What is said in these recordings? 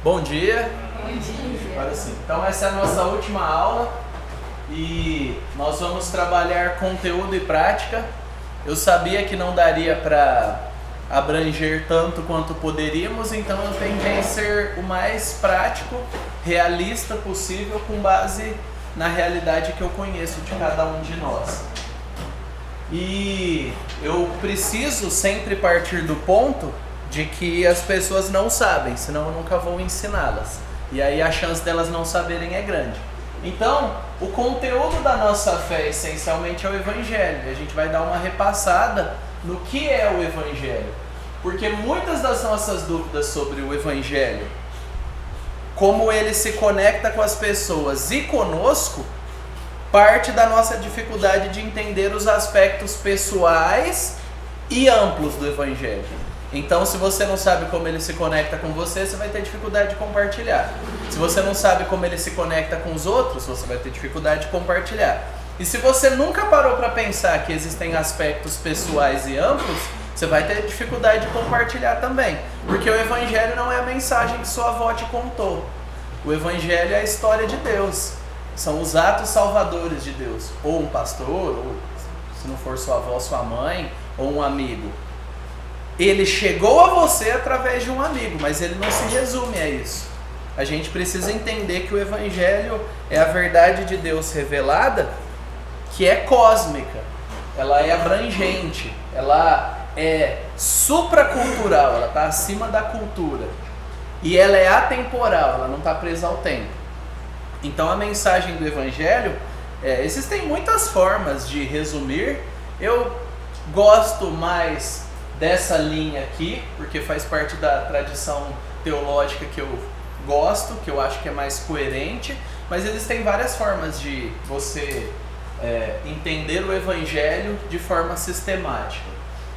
Bom dia. Bom dia. Agora sim. Então essa é a nossa última aula e nós vamos trabalhar conteúdo e prática. Eu sabia que não daria para abranger tanto quanto poderíamos, então eu tentei ser o mais prático, realista possível, com base na realidade que eu conheço de cada um de nós. E eu preciso sempre partir do ponto de que as pessoas não sabem, senão eu nunca vou ensiná-las. E aí a chance delas não saberem é grande. Então, o conteúdo da nossa fé essencialmente é o Evangelho. E a gente vai dar uma repassada no que é o Evangelho. Porque muitas das nossas dúvidas sobre o Evangelho, como ele se conecta com as pessoas e conosco, parte da nossa dificuldade de entender os aspectos pessoais e amplos do Evangelho. Então, se você não sabe como ele se conecta com você, você vai ter dificuldade de compartilhar. Se você não sabe como ele se conecta com os outros, você vai ter dificuldade de compartilhar. E se você nunca parou para pensar que existem aspectos pessoais e amplos, você vai ter dificuldade de compartilhar também. Porque o Evangelho não é a mensagem que sua avó te contou. O Evangelho é a história de Deus. São os atos salvadores de Deus. Ou um pastor, ou se não for sua avó, sua mãe, ou um amigo. Ele chegou a você através de um amigo, mas ele não se resume a isso. A gente precisa entender que o Evangelho é a verdade de Deus revelada, que é cósmica, ela é abrangente, ela é supracultural, ela está acima da cultura. E ela é atemporal, ela não está presa ao tempo. Então a mensagem do Evangelho, existem muitas formas de resumir. Eu gosto mais dessa linha aqui, porque faz parte da tradição teológica que eu gosto, que eu acho que é mais coerente, mas existem várias formas de você entender o Evangelho de forma sistemática.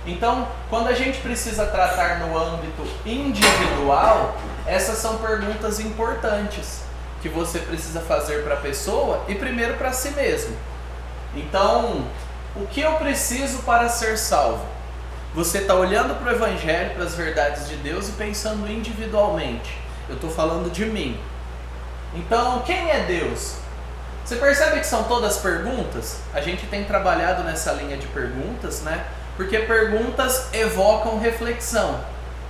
Então, quando a gente precisa tratar no âmbito individual, essas são perguntas importantes que você precisa fazer para a pessoa e primeiro para si mesmo. Então, o que eu preciso para ser salvo? Você está olhando para o Evangelho, para as verdades de Deus e pensando individualmente. Eu estou falando de mim. Então, quem é Deus? Você percebe que são todas perguntas? A gente tem trabalhado nessa linha de perguntas, né? Porque perguntas evocam reflexão,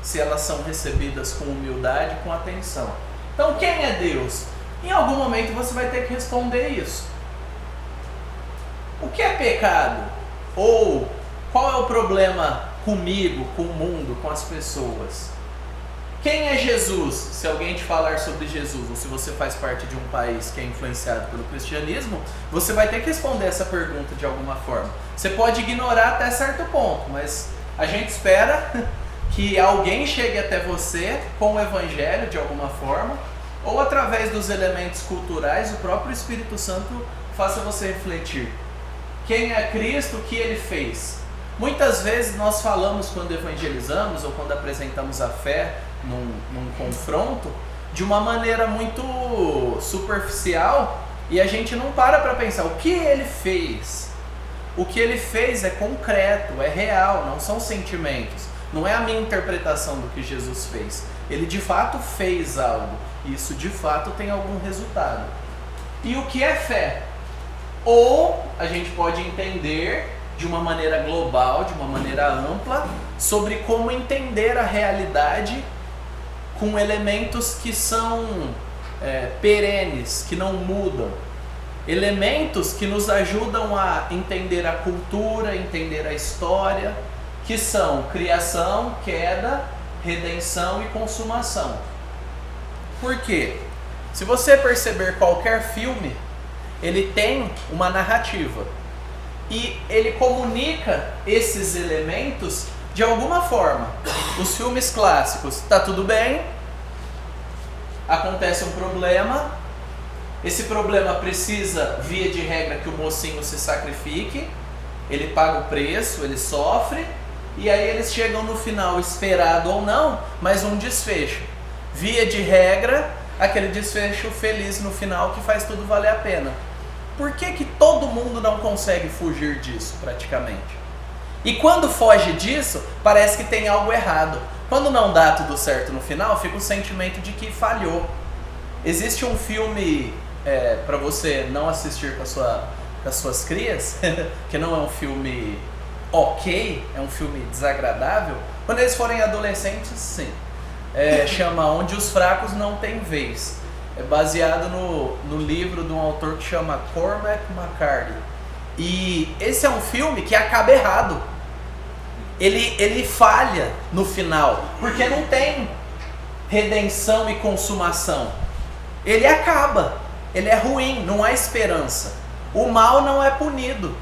se elas são recebidas com humildade, com atenção. Então, quem é Deus? Em algum momento você vai ter que responder isso. O que é pecado? Ou qual é o problema comigo, com o mundo, com as pessoas? Quem é Jesus? Se alguém te falar sobre Jesus, ou se você faz parte de um país que é influenciado pelo cristianismo, você vai ter que responder essa pergunta de alguma forma. Você pode ignorar até certo ponto, mas a gente espera que alguém chegue até você com o Evangelho de alguma forma, ou através dos elementos culturais, o próprio Espírito Santo faça você refletir. Quem é Cristo? O que Ele fez? Muitas vezes nós falamos quando evangelizamos ou quando apresentamos a fé num confronto de uma maneira muito superficial e a gente não para pensar o que Ele fez. O que Ele fez é concreto, é real, não são sentimentos. Não é a minha interpretação do que Jesus fez. Ele de fato fez algo. Isso de fato tem algum resultado. E o que é fé? Ou a gente pode entender de uma maneira global, de uma maneira ampla, sobre como entender a realidade com elementos que são perenes, que não mudam. Elementos que nos ajudam a entender a cultura, entender a história, que são criação, queda, redenção e consumação. Por quê? Se você perceber qualquer filme, ele tem uma narrativa. E ele comunica esses elementos de alguma forma. Os filmes clássicos, tá tudo bem, acontece um problema, esse problema precisa, via de regra, que o mocinho se sacrifique, ele paga o preço, ele sofre, e aí eles chegam no final, esperado ou não, mas um desfecho. Via de regra, aquele desfecho feliz no final que faz tudo valer a pena. Por que todo mundo não consegue fugir disso, praticamente? E quando foge disso, parece que tem algo errado. Quando não dá tudo certo no final, fica o sentimento de que falhou. Existe um filme para você não assistir com as suas crias, que não é um filme ok, é um filme desagradável. Quando eles forem adolescentes, sim. Chama Onde os Fracos Não Têm Vez. É baseado no livro de um autor que chama Cormac McCarthy. E esse é um filme que acaba errado. Ele falha no final, porque não tem redenção e consumação. Ele acaba, ele é ruim, não há esperança. O mal não é punido.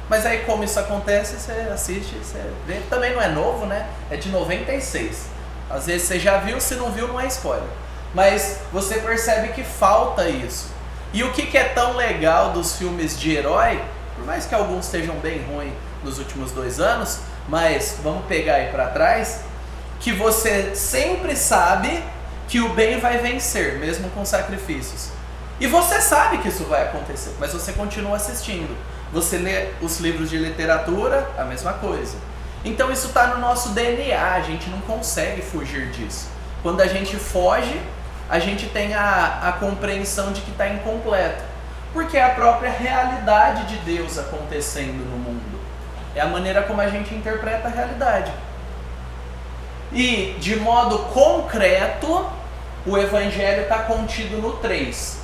Mas aí como isso acontece, você assiste, você vê. Também não é novo, né? É de 96. Às vezes você já viu, se não viu não é spoiler. Mas você percebe que falta isso. E o que é tão legal dos filmes de herói, por mais que alguns estejam bem ruins nos últimos 2 anos, mas vamos pegar aí pra trás, que você sempre sabe que o bem vai vencer, mesmo com sacrifícios. E você sabe que isso vai acontecer, mas você continua assistindo. Você lê os livros de literatura, a mesma coisa. Então isso está no nosso DNA, a gente não consegue fugir disso. Quando a gente foge, a gente tem a compreensão de que está incompleto. Porque é a própria realidade de Deus acontecendo no mundo. É a maneira como a gente interpreta a realidade. E de modo concreto, o Evangelho está contido no 3.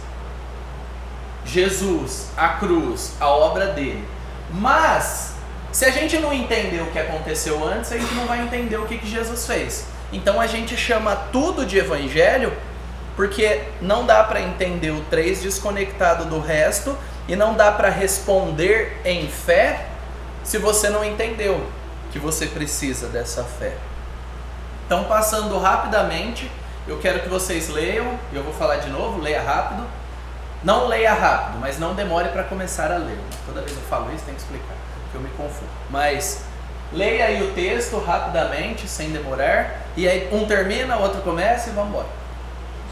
Jesus, a cruz, a obra dele. Mas, se a gente não entender o que aconteceu antes, a gente não vai entender o que Jesus fez. Então a gente chama tudo de Evangelho, porque não dá para entender o 3 desconectado do resto, e não dá para responder em fé se você não entendeu que você precisa dessa fé. Então, passando rapidamente, eu quero que vocês leiam, e eu vou falar de novo, leia rápido. Não leia rápido, mas não demore para começar a ler. Toda vez eu falo isso, tem que explicar, porque eu me confundo. Mas leia aí o texto rapidamente, sem demorar, e aí um termina, o outro começa e vamos embora.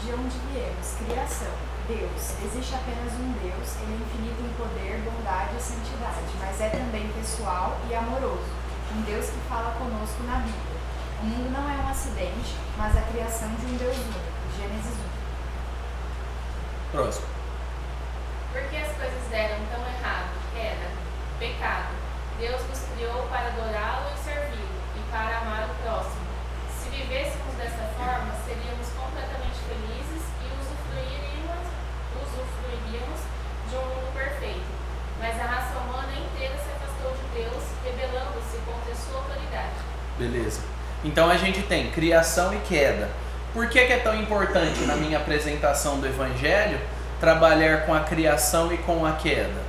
De onde viemos? Criação. Deus. Existe apenas um Deus, ele é infinito em poder, bondade e santidade, mas é também pessoal e amoroso. Um Deus que fala conosco na Bíblia. O mundo não é um acidente, mas a criação de um Deus único. Gênesis 1. Próximo. Por que as coisas deram tão errado? Queda, pecado. Deus nos criou para adorá-lo e servi-lo, e para amar o próximo. Se vivêssemos dessa forma, seríamos completamente felizes e usufruiríamos de um mundo perfeito. Mas a raça humana inteira se afastou de Deus, rebelando-se contra sua autoridade. Beleza. Então a gente tem criação e queda. Por que é tão importante na minha apresentação do Evangelho trabalhar com a criação e com a queda?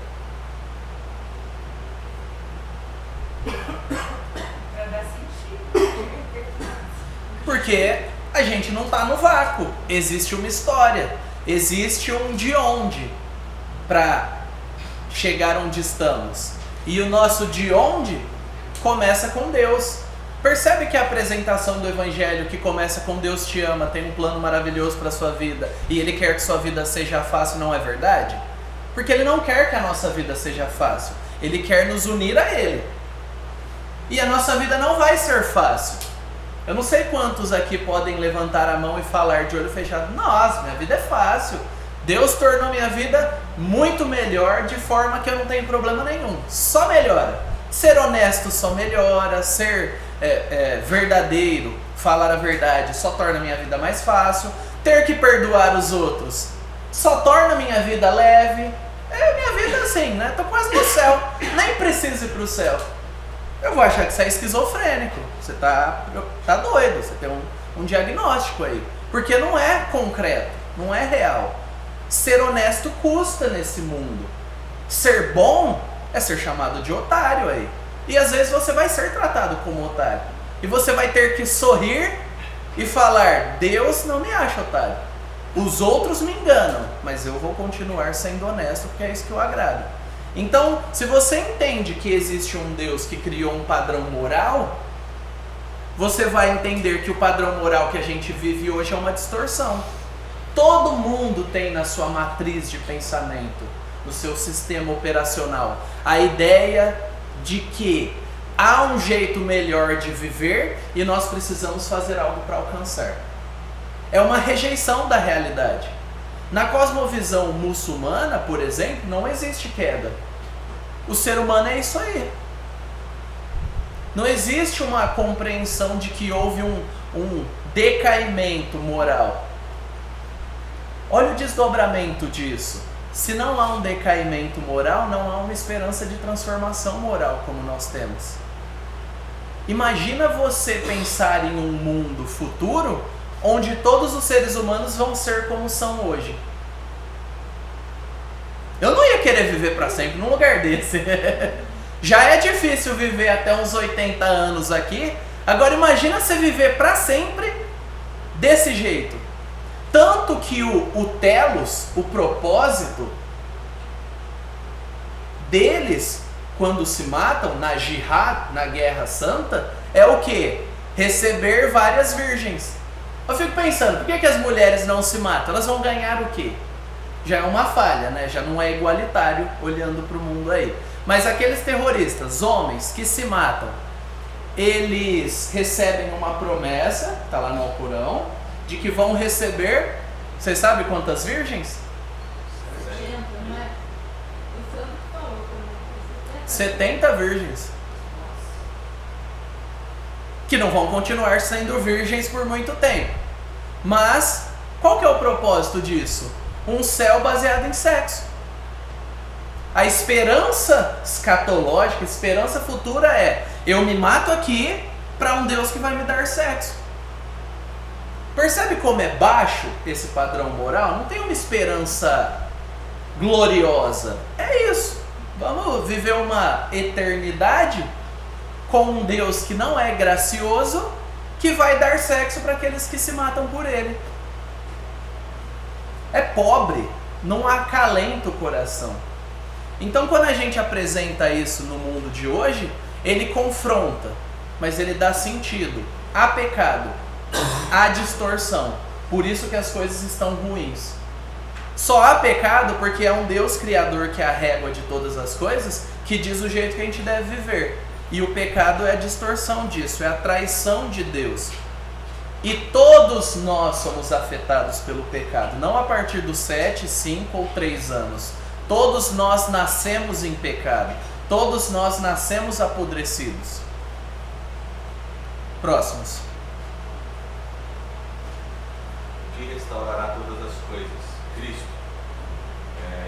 Para dar sentido. Porque a gente não está no vácuo. Existe uma história. Existe um de onde para chegar onde estamos. E o nosso de onde começa com Deus. Percebe que a apresentação do Evangelho que começa com Deus te ama, tem um plano maravilhoso para a sua vida e Ele quer que sua vida seja fácil, não é verdade? Porque Ele não quer que a nossa vida seja fácil. Ele quer nos unir a Ele. E a nossa vida não vai ser fácil. Eu não sei quantos aqui podem levantar a mão e falar de olho fechado: nossa, minha vida é fácil. Deus tornou minha vida muito melhor de forma que eu não tenho problema nenhum. Só melhora. Ser honesto só melhora. Ser verdadeiro, falar a verdade só torna minha vida mais fácil. Ter que perdoar os outros só torna minha vida leve. Minha vida assim, né? Tô quase no céu. Nem preciso ir pro céu. Eu vou achar que você é esquizofrênico. Você tá doido. Você tem um diagnóstico aí. Porque não é concreto, não é real. Ser honesto custa nesse mundo. Ser bom é ser chamado de otário aí. E às vezes você vai ser tratado como otário. E você vai ter que sorrir e falar: Deus não me acha otário. Os outros me enganam, mas eu vou continuar sendo honesto porque é isso que eu agrado. Então, se você entende que existe um Deus que criou um padrão moral, você vai entender que o padrão moral que a gente vive hoje é uma distorção. Todo mundo tem na sua matriz de pensamento, no seu sistema operacional, a ideia de que há um jeito melhor de viver e nós precisamos fazer algo para alcançar. É uma rejeição da realidade. Na cosmovisão muçulmana, por exemplo, não existe queda. O ser humano é isso aí. Não existe uma compreensão de que houve um decaimento moral. Olha o desdobramento disso. Se não há um decaimento moral, não há uma esperança de transformação moral como nós temos. Imagina você pensar em um mundo futuro onde todos os seres humanos vão ser como são hoje. Eu não ia querer viver para sempre num lugar desse. Já é difícil viver até uns 80 anos aqui. Agora imagina você viver para sempre desse jeito. Tanto que o telos, o propósito deles, quando se matam na jihad, na guerra santa, é o quê? Receber várias virgens. Eu fico pensando, por que as mulheres não se matam? Elas vão ganhar o quê? Já é uma falha, né? Já não é igualitário olhando para o mundo aí. Mas aqueles terroristas, homens que se matam, eles recebem uma promessa, está lá no Alcorão, de que vão receber, vocês sabem quantas virgens? 70 virgens. Que não vão continuar sendo virgens por muito tempo. Mas, qual que é o propósito disso? Um céu baseado em sexo. A esperança escatológica, a esperança futura é: eu me mato aqui para um Deus que vai me dar sexo. Percebe como é baixo esse padrão moral? Não tem uma esperança gloriosa. É isso. Vamos viver uma eternidade com um Deus que não é gracioso, que vai dar sexo para aqueles que se matam por ele. É pobre, não acalenta o coração. Então, quando a gente apresenta isso no mundo de hoje, ele confronta, mas ele dá sentido. Há pecado, há distorção. Por isso que as coisas estão ruins. Só há pecado porque é um Deus criador que é a régua de todas as coisas, que diz o jeito que a gente deve viver. E o pecado é a distorção disso, é a traição de Deus. E todos nós somos afetados pelo pecado, não a partir dos 7, 5 ou 3 anos. Todos nós nascemos em pecado. Todos nós nascemos apodrecidos. Próximos. Que restaurará todas as coisas? Cristo.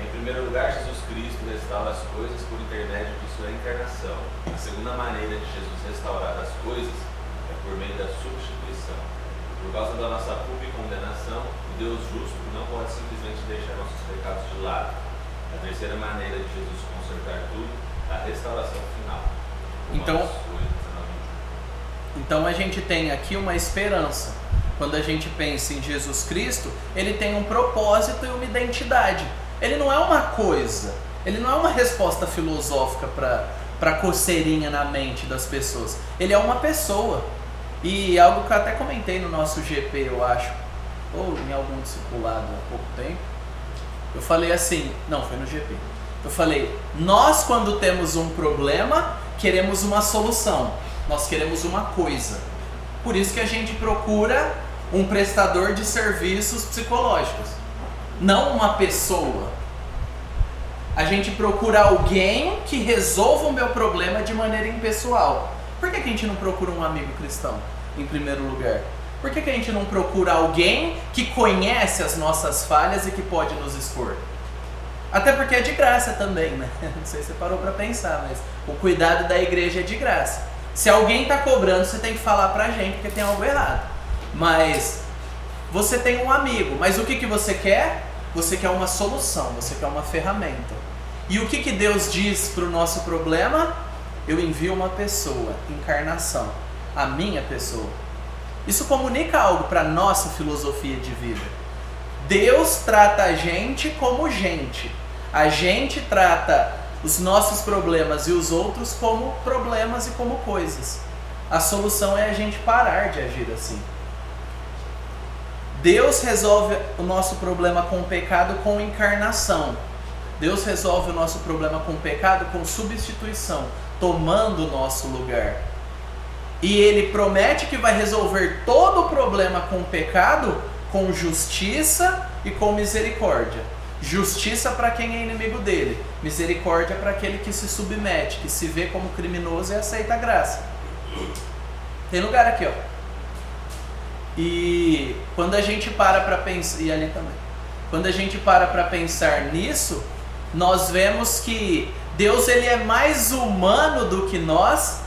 Em primeiro lugar, Jesus Cristo restaura as coisas por intermédio de sua encarnação. A segunda maneira de Jesus restaurar as coisas é por meio da substituição. Por causa da nossa culpa e condenação, o Deus justo não pode simplesmente deixar nossos pecados de lado. A terceira maneira de Jesus consertar tudo é a restauração final. Então a gente tem aqui uma esperança. Quando a gente pensa em Jesus Cristo, ele tem um propósito e uma identidade. Ele não é uma coisa, ele não é uma resposta filosófica para coceirinha na mente das pessoas. Ele é uma pessoa. E algo que eu até comentei no nosso GP, eu acho, ou em algum discipulado há pouco tempo, eu falei assim, não, foi no GP. Eu falei, nós quando temos um problema, queremos uma solução. Nós queremos uma coisa. Por isso que a gente procura um prestador de serviços psicológicos, não uma pessoa. A gente procura alguém que resolva o meu problema de maneira impessoal. Por que a gente não procura um amigo cristão, em primeiro lugar? Por que a gente não procura alguém que conhece as nossas falhas e que pode nos expor? Até porque é de graça também, né? Não sei se você parou para pensar, mas o cuidado da igreja é de graça. Se alguém está cobrando, você tem que falar pra gente porque tem algo errado. Mas você tem um amigo, mas o que você quer? Você quer uma solução, você quer uma ferramenta. E o que Deus diz para o nosso problema? Eu envio uma pessoa, encarnação, a minha pessoa. Isso comunica algo para a nossa filosofia de vida. Deus trata a gente como gente. A gente trata os nossos problemas e os outros como problemas e como coisas. A solução é a gente parar de agir assim. Deus resolve o nosso problema com o pecado com encarnação. Deus resolve o nosso problema com o pecado com substituição, tomando o nosso lugar. E ele promete que vai resolver todo o problema com o pecado com justiça e com misericórdia. Justiça para quem é inimigo dele, misericórdia para aquele que se submete, que se vê como criminoso e aceita a graça. Tem lugar aqui, ó. E quando a gente para pensar, e ali também, quando a gente para pensar nisso, nós vemos que Deus ele é mais humano do que nós,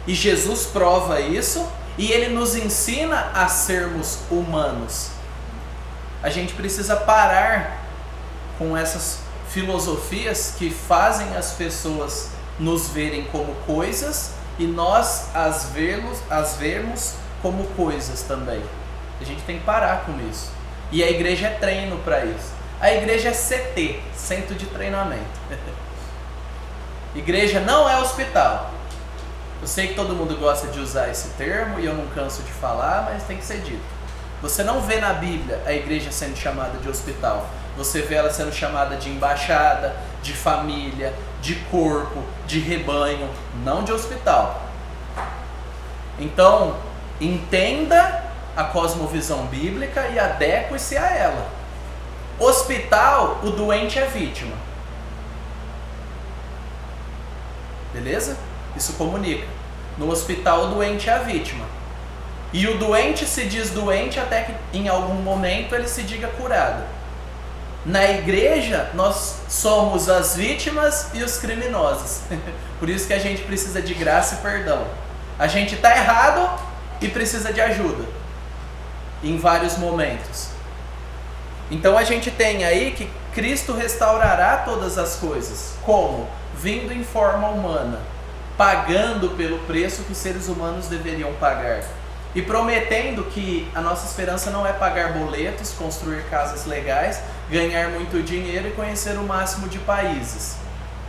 e Jesus prova isso, e ele nos ensina a sermos humanos. A gente precisa parar com essas filosofias que fazem as pessoas nos verem como coisas e nós as vermos como coisas também. A gente tem que parar com isso. E a igreja é treino para isso. A igreja é CT, Centro de Treinamento. Igreja não é hospital. Eu sei que todo mundo gosta de usar esse termo e eu não canso de falar, mas tem que ser dito. Você não vê na Bíblia a igreja sendo chamada de hospital. Você vê ela sendo chamada de embaixada, de família, de corpo, de rebanho, não de hospital. Então, entenda a cosmovisão bíblica e adeque-se a ela. Hospital, o doente é vítima. Beleza? Isso comunica. No hospital, o doente é a vítima. E o doente se diz doente até que em algum momento ele se diga curado. Na igreja, nós somos as vítimas e os criminosos. Por isso que a gente precisa de graça e perdão. A gente está errado e precisa de ajuda. Em vários momentos. Então a gente tem aí que Cristo restaurará todas as coisas. Como? Vindo em forma humana. Pagando pelo preço que os seres humanos deveriam pagar. E prometendo que a nossa esperança não é pagar boletos, construir casas legais, ganhar muito dinheiro e conhecer o máximo de países.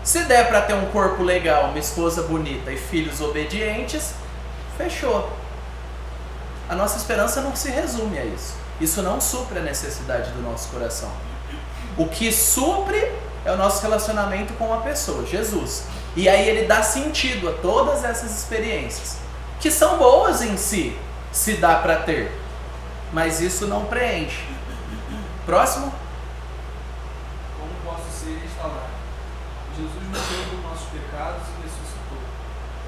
Se der para ter um corpo legal, uma esposa bonita e filhos obedientes, fechou. A nossa esperança não se resume a isso. Isso não supre a necessidade do nosso coração. O que supre é o nosso relacionamento com a pessoa, Jesus. E aí ele dá sentido a todas essas experiências, que são boas em si, se dá para ter. Mas isso não preenche. Próximo. Como posso ser restaurado? Jesus morreu por nossos pecados e ressuscitou.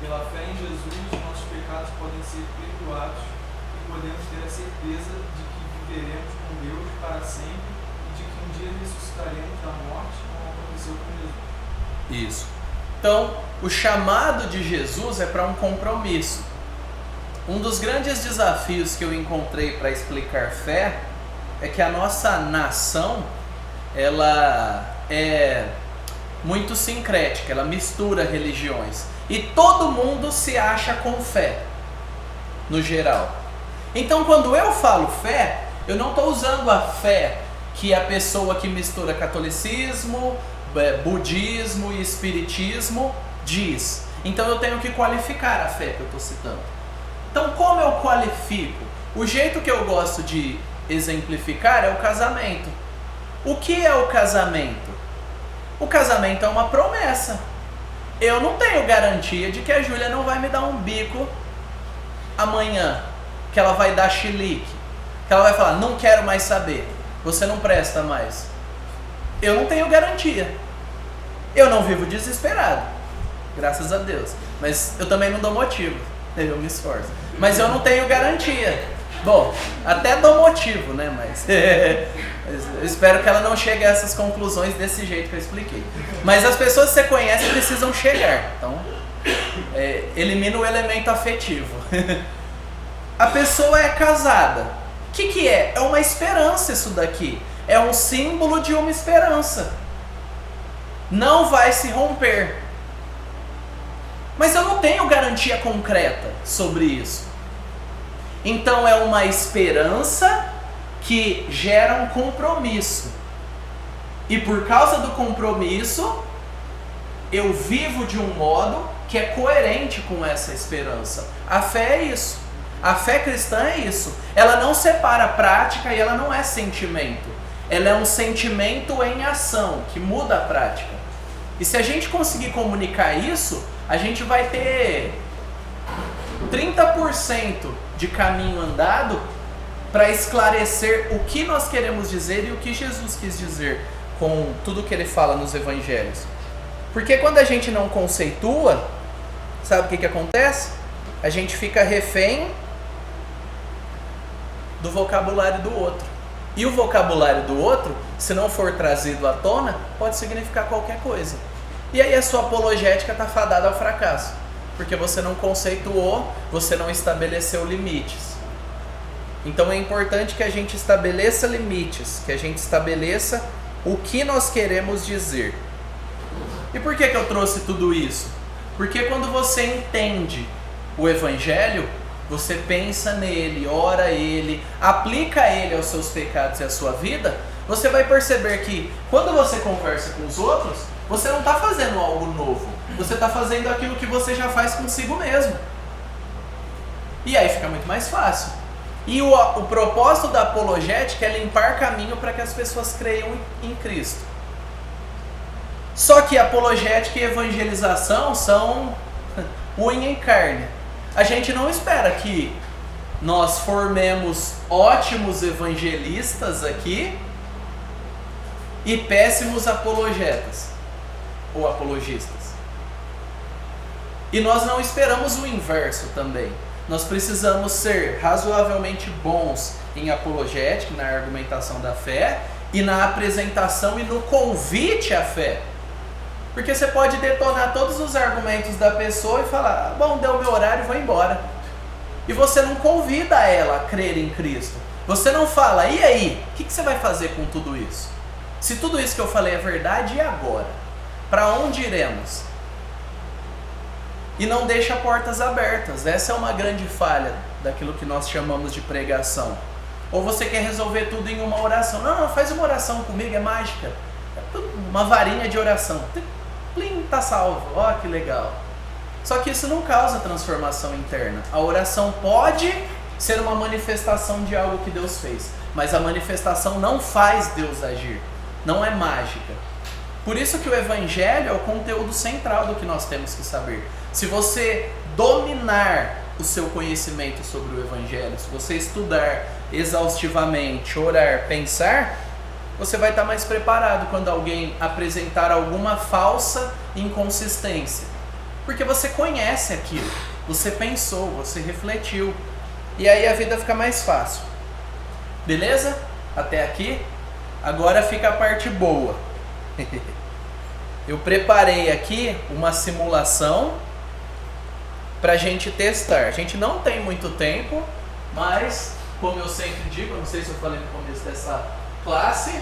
Pela fé em Jesus, nossos pecados podem ser perdoados e podemos ter a certeza de que viveremos com Deus para sempre e de que um dia ressuscitaremos da morte, como aconteceu com Jesus. Isso. Então, o chamado de Jesus é para um compromisso. Um dos grandes desafios que eu encontrei para explicar fé é que a nossa nação, ela é muito sincrética, ela mistura religiões. E todo mundo se acha com fé, no geral. Então, quando eu falo fé, eu não estou usando a fé que a pessoa que mistura catolicismo, budismo e espiritismo diz. Então eu tenho que qualificar a fé que eu estou citando. Então como eu qualifico? O jeito que eu gosto de exemplificar é o casamento. O que é o casamento? O casamento é uma promessa. Eu não tenho garantia de que a Júlia não vai me dar um bico amanhã, que ela vai dar chilique, que ela vai falar, não quero mais saber, você não presta mais. Eu não tenho garantia. Eu não vivo desesperado, graças a Deus. Mas eu também não dou motivo, eu me esforço. Mas eu não tenho garantia. Bom, até dou motivo, né? Mas eu espero que ela não chegue a essas conclusões desse jeito que eu expliquei. Mas as pessoas que você conhece precisam chegar. Então, elimina o elemento afetivo. A pessoa é casada. O que é? É uma esperança isso daqui. É um símbolo de uma esperança. Não vai se romper. Mas eu não tenho garantia concreta sobre isso. Então é uma esperança que gera um compromisso. E por causa do compromisso, eu vivo de um modo que é coerente com essa esperança. A fé é isso. A fé cristã é isso. Ela não separa prática e ela não é sentimento. Ela é um sentimento em ação, que muda a prática. E se a gente conseguir comunicar isso, a gente vai ter 30% de caminho andado para esclarecer o que nós queremos dizer e o que Jesus quis dizer com tudo que ele fala nos evangelhos. Porque quando a gente não conceitua, sabe o que acontece? A gente fica refém do vocabulário do outro. E o vocabulário do outro, se não for trazido à tona, pode significar qualquer coisa. E aí a sua apologética está fadada ao fracasso. Porque você não conceituou, você não estabeleceu limites. Então é importante que a gente estabeleça limites, que a gente estabeleça o que nós queremos dizer. E por que eu trouxe tudo isso? Porque quando você entende o Evangelho, você pensa nele, ora ele, aplica ele aos seus pecados e à sua vida, você vai perceber que quando você conversa com os outros, você não está fazendo algo novo. Você está fazendo aquilo que você já faz consigo mesmo. E aí fica muito mais fácil. E o propósito da apologética é limpar caminho para que as pessoas creiam em Cristo. Só que apologética e evangelização são unha em carne. A gente não espera que nós formemos ótimos evangelistas aqui e péssimos apologetas ou apologistas. E nós não esperamos o inverso também. Nós precisamos ser razoavelmente bons em apologética, na argumentação da fé e na apresentação e no convite à fé. Porque você pode detonar todos os argumentos da pessoa e falar, bom, deu meu horário, vou embora. E você não convida ela a crer em Cristo. Você não fala, e aí, o que você vai fazer com tudo isso? Se tudo isso que eu falei é verdade, e agora? Para onde iremos? E não deixa portas abertas. Essa é uma grande falha daquilo que nós chamamos de pregação. Ou você quer resolver tudo em uma oração. Não, faz uma oração comigo, é mágica. É tudo uma varinha de oração. Plim, tá salvo. Ó, que legal. Só que isso não causa transformação interna. A oração pode ser uma manifestação de algo que Deus fez, mas a manifestação não faz Deus agir. Não é mágica. Por isso que o Evangelho é o conteúdo central do que nós temos que saber. Se você dominar o seu conhecimento sobre o Evangelho, se você estudar exaustivamente, orar, pensar, você vai estar mais preparado quando alguém apresentar alguma falsa inconsistência. Porque você conhece aquilo, você pensou, você refletiu. E aí a vida fica mais fácil. Beleza? Até aqui? Agora fica a parte boa. Eu preparei aqui uma simulação para a gente testar. A gente não tem muito tempo, mas como eu sempre digo, não sei se eu falei no começo dessa classe,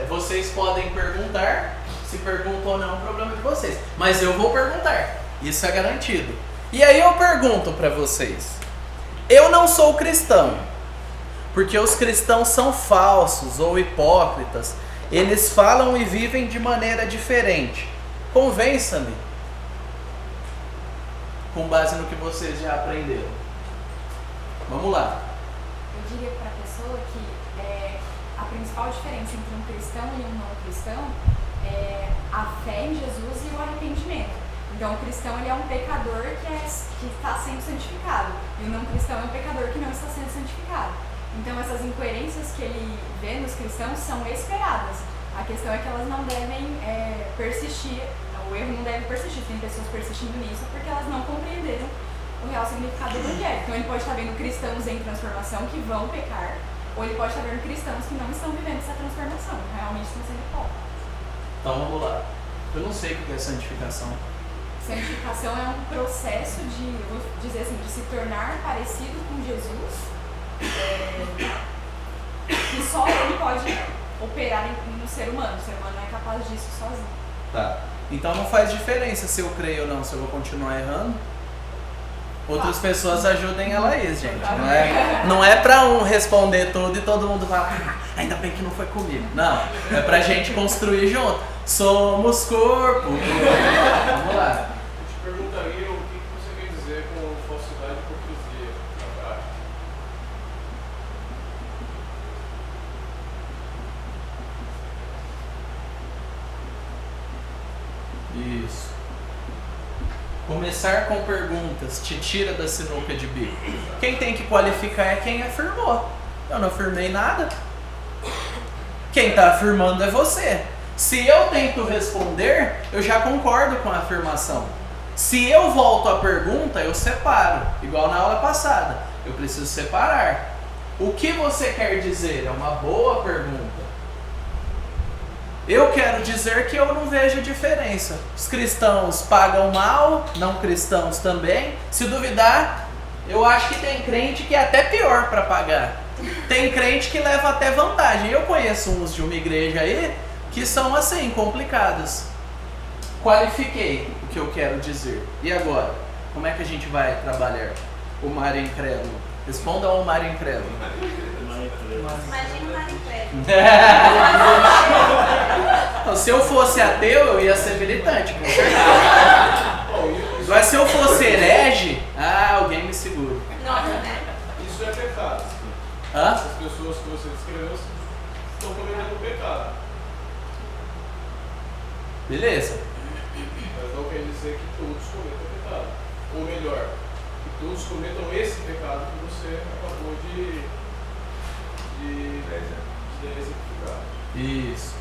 vocês podem perguntar. Se perguntam ou não, é um problema de vocês. Mas eu vou perguntar, isso é garantido. E aí eu pergunto para vocês. Eu não sou cristão, porque os cristãos são falsos ou hipócritas. Eles falam e vivem de maneira diferente. Convença-me, com base no que vocês já aprenderam. Vamos lá. Eu diria para a pessoa que a principal diferença entre um cristão e um não cristão é a fé em Jesus e o arrependimento. Então o cristão ele é um pecador que está sendo santificado, e o não cristão é um pecador que não está sendo santificado. Então essas incoerências que ele vê nos cristãos são esperadas. A questão é que elas não devem persistir, o erro não deve persistir. Tem pessoas persistindo nisso porque elas não compreenderam o real significado do evangelho. Então ele pode estar vendo cristãos em transformação que vão pecar, ou ele pode estar vendo cristãos que não estão vivendo essa transformação, realmente estão sendo hipócritas. Então vamos lá. Eu não sei o que é santificação. Santificação é um processo de, eu vou dizer assim, de se tornar parecido com Jesus, que só ele pode operar no ser humano. O ser humano não é capaz disso sozinho. Tá. Então não faz diferença se eu creio ou não, se eu vou continuar errando. Outras pessoas ajudem a Laís, gente. Não é pra um responder tudo e todo mundo falar, ainda bem que não foi comigo. Não, é pra gente construir junto. Somos corpo. Vamos lá. Eu te perguntaria o que você quer dizer com falsidade e hipocrisia na prática. Isso. Começar com perguntas te tira da sinuca de bico. Quem tem que qualificar é quem afirmou. Eu não afirmei nada. Quem está afirmando é você. Se eu tento responder, eu já concordo com a afirmação. Se eu volto à pergunta, eu separo. Igual na aula passada. Eu preciso separar. O que você quer dizer? É uma boa pergunta. Eu quero dizer que eu não vejo diferença. Os cristãos pagam mal, não cristãos também. Se duvidar, eu acho que tem crente que é até pior para pagar. Tem crente que leva até vantagem. Eu conheço uns de uma igreja aí que são assim, complicados. Qualifiquei o que eu quero dizer. E agora? Como é que a gente vai trabalhar? O mar incrédulo. Responda ao mar incrédulo. Imagina o mar incrédulo. Se eu fosse ateu, eu ia ser militante, com certeza. Mas se eu fosse herege, alguém me segura. Nossa, né? Isso é pecado. Hã? As pessoas que você descreveu estão cometendo pecado. Beleza. Mas não quer dizer que todos cometam pecado. Ou melhor, que todos cometam esse pecado que você acabou de exemplificar. Isso.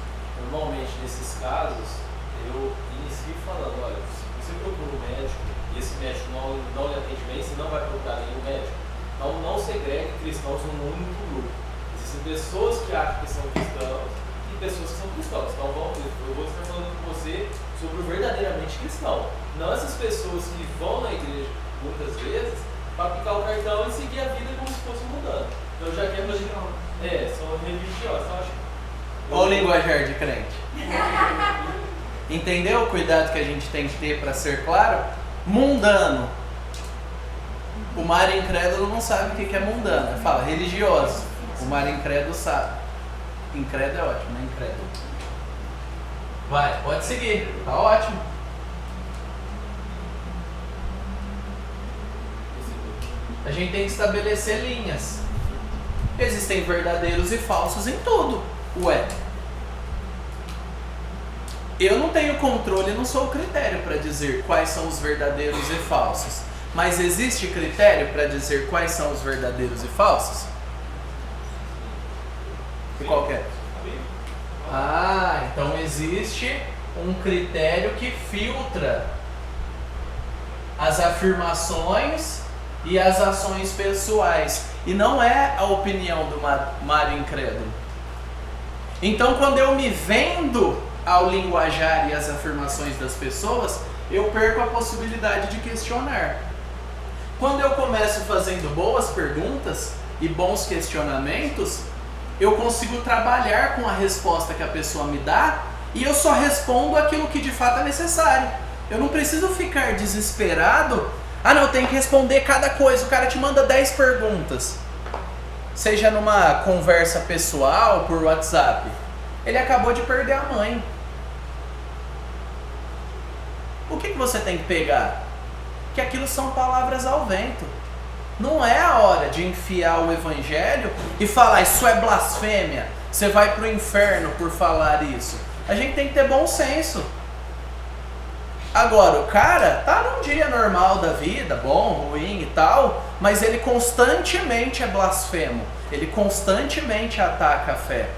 Normalmente, nesses casos, eu inicio falando, olha, se você procura um médico e esse médico não lhe atende bem, você não vai procurar nenhum médico. Então, não segregue cristãos num único grupo. Existem pessoas que acham que são cristãos e pessoas que são cristãos. Então, eu vou estar falando com você sobre o verdadeiramente cristão. Não essas pessoas que vão na igreja, muitas vezes, para picar o cartão e seguir a vida como se fosse mudando. Então, eu já quero são religiosos. Então, acho. Olha o linguajar de crente. Entendeu o cuidado que a gente tem que ter para ser claro? Mundano. O mar incrédulo não sabe o que é mundano. Fala religioso. O mar incrédulo sabe. Incrédulo é ótimo, né? Incrédulo. Vai, pode seguir. Tá ótimo. A gente tem que estabelecer linhas. Existem verdadeiros e falsos em tudo. Ué, eu não tenho controle, não sou o critério para dizer quais são os verdadeiros e falsos. Mas existe critério para dizer quais são os verdadeiros e falsos? E qual que é? Então existe um critério que filtra as afirmações e as ações pessoais. E não é a opinião do Mário incrédulo. Então, quando eu me vendo ao linguajar e as afirmações das pessoas, eu perco a possibilidade de questionar. Quando eu começo fazendo boas perguntas e bons questionamentos, eu consigo trabalhar com a resposta que a pessoa me dá e eu só respondo aquilo que de fato é necessário. Eu não preciso ficar desesperado. Não, eu tenho que responder cada coisa. O cara te manda 10 perguntas. Seja numa conversa pessoal, por WhatsApp. Ele acabou de perder a mãe. O que você tem que pegar? Que aquilo são palavras ao vento. Não é a hora de enfiar o evangelho e falar isso é blasfêmia, você vai pro inferno por falar isso. A gente tem que ter bom senso. Agora, o cara tá num dia normal da vida, bom, ruim e tal, mas ele constantemente é blasfemo. Ele constantemente ataca a fé.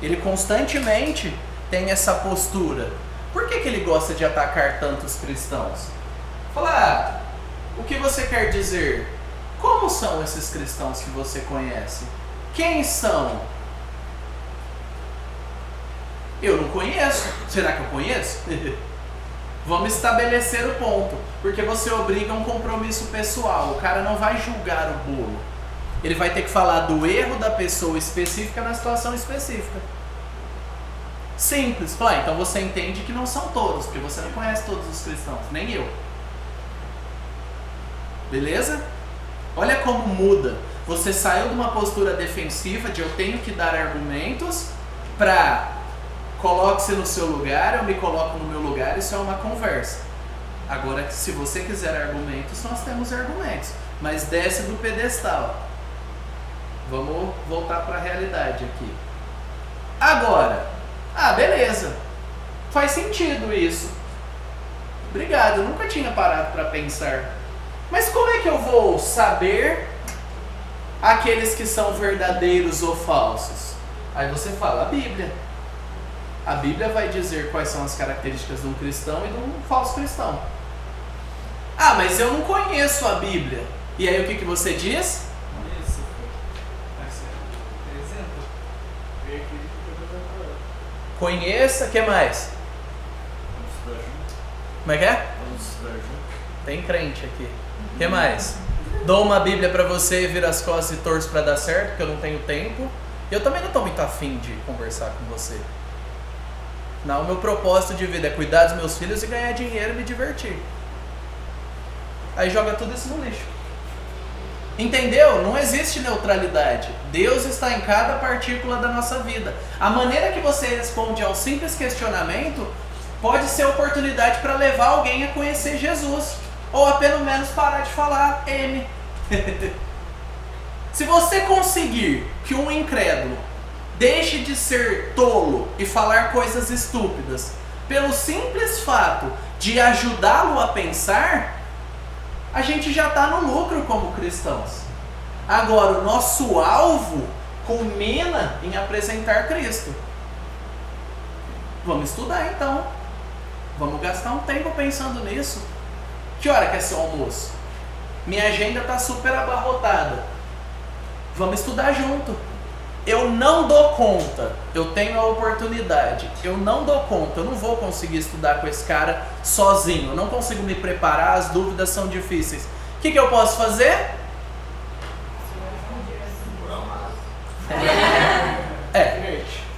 Ele constantemente tem essa postura. Por que ele gosta de atacar tantos cristãos? Falar, o que você quer dizer? Como são esses cristãos que você conhece? Quem são? Eu não conheço. Será que eu conheço? Vamos estabelecer o ponto, porque você obriga um compromisso pessoal. O cara não vai julgar o bolo. Ele vai ter que falar do erro da pessoa específica na situação específica. Simples. Então você entende que não são todos, porque você não conhece todos os cristãos, nem eu. Beleza? Olha como muda. Você saiu de uma postura defensiva de eu tenho que dar argumentos para coloque-se no seu lugar, eu me coloco no meu lugar, isso é uma conversa. Agora, se você quiser argumentos, nós temos argumentos, mas desce do pedestal. Vamos voltar para a realidade aqui. Agora, beleza, faz sentido isso. Obrigado, eu nunca tinha parado para pensar. Mas como é que eu vou saber aqueles que são verdadeiros ou falsos? Aí você fala, a Bíblia. A Bíblia vai dizer quais são as características de um cristão e de um falso cristão. Ah, mas eu não conheço a Bíblia. E aí o que você diz? Isso. Exemplo. Vem aqui e fica dando Conheça, o que mais? Vamos estudar junto. Como é que é? Vamos estudar junto. Tem crente aqui. O que mais? Dou uma Bíblia pra você, viro as costas e torço pra dar certo, porque eu não tenho tempo. Eu também não tô muito afim de conversar com você. Não, o meu propósito de vida é cuidar dos meus filhos e ganhar dinheiro e me divertir. Aí joga tudo isso no lixo. Entendeu? Não existe neutralidade. Deus está em cada partícula da nossa vida. A maneira que você responde ao simples questionamento pode ser oportunidade para levar alguém a conhecer Jesus. Ou a pelo menos parar de falar M. Se você conseguir que um incrédulo deixe de ser tolo e falar coisas estúpidas pelo simples fato de ajudá-lo a pensar, a gente já está no lucro como cristãos. Agora, o nosso alvo culmina em apresentar Cristo. Vamos estudar então. Vamos gastar um tempo pensando nisso. Que hora que é seu almoço? Minha agenda está super abarrotada. Vamos estudar junto. Eu não dou conta. Eu tenho a oportunidade. Eu não dou conta. Eu não vou conseguir estudar com esse cara sozinho. Eu não consigo me preparar. As dúvidas são difíceis. O que eu posso fazer?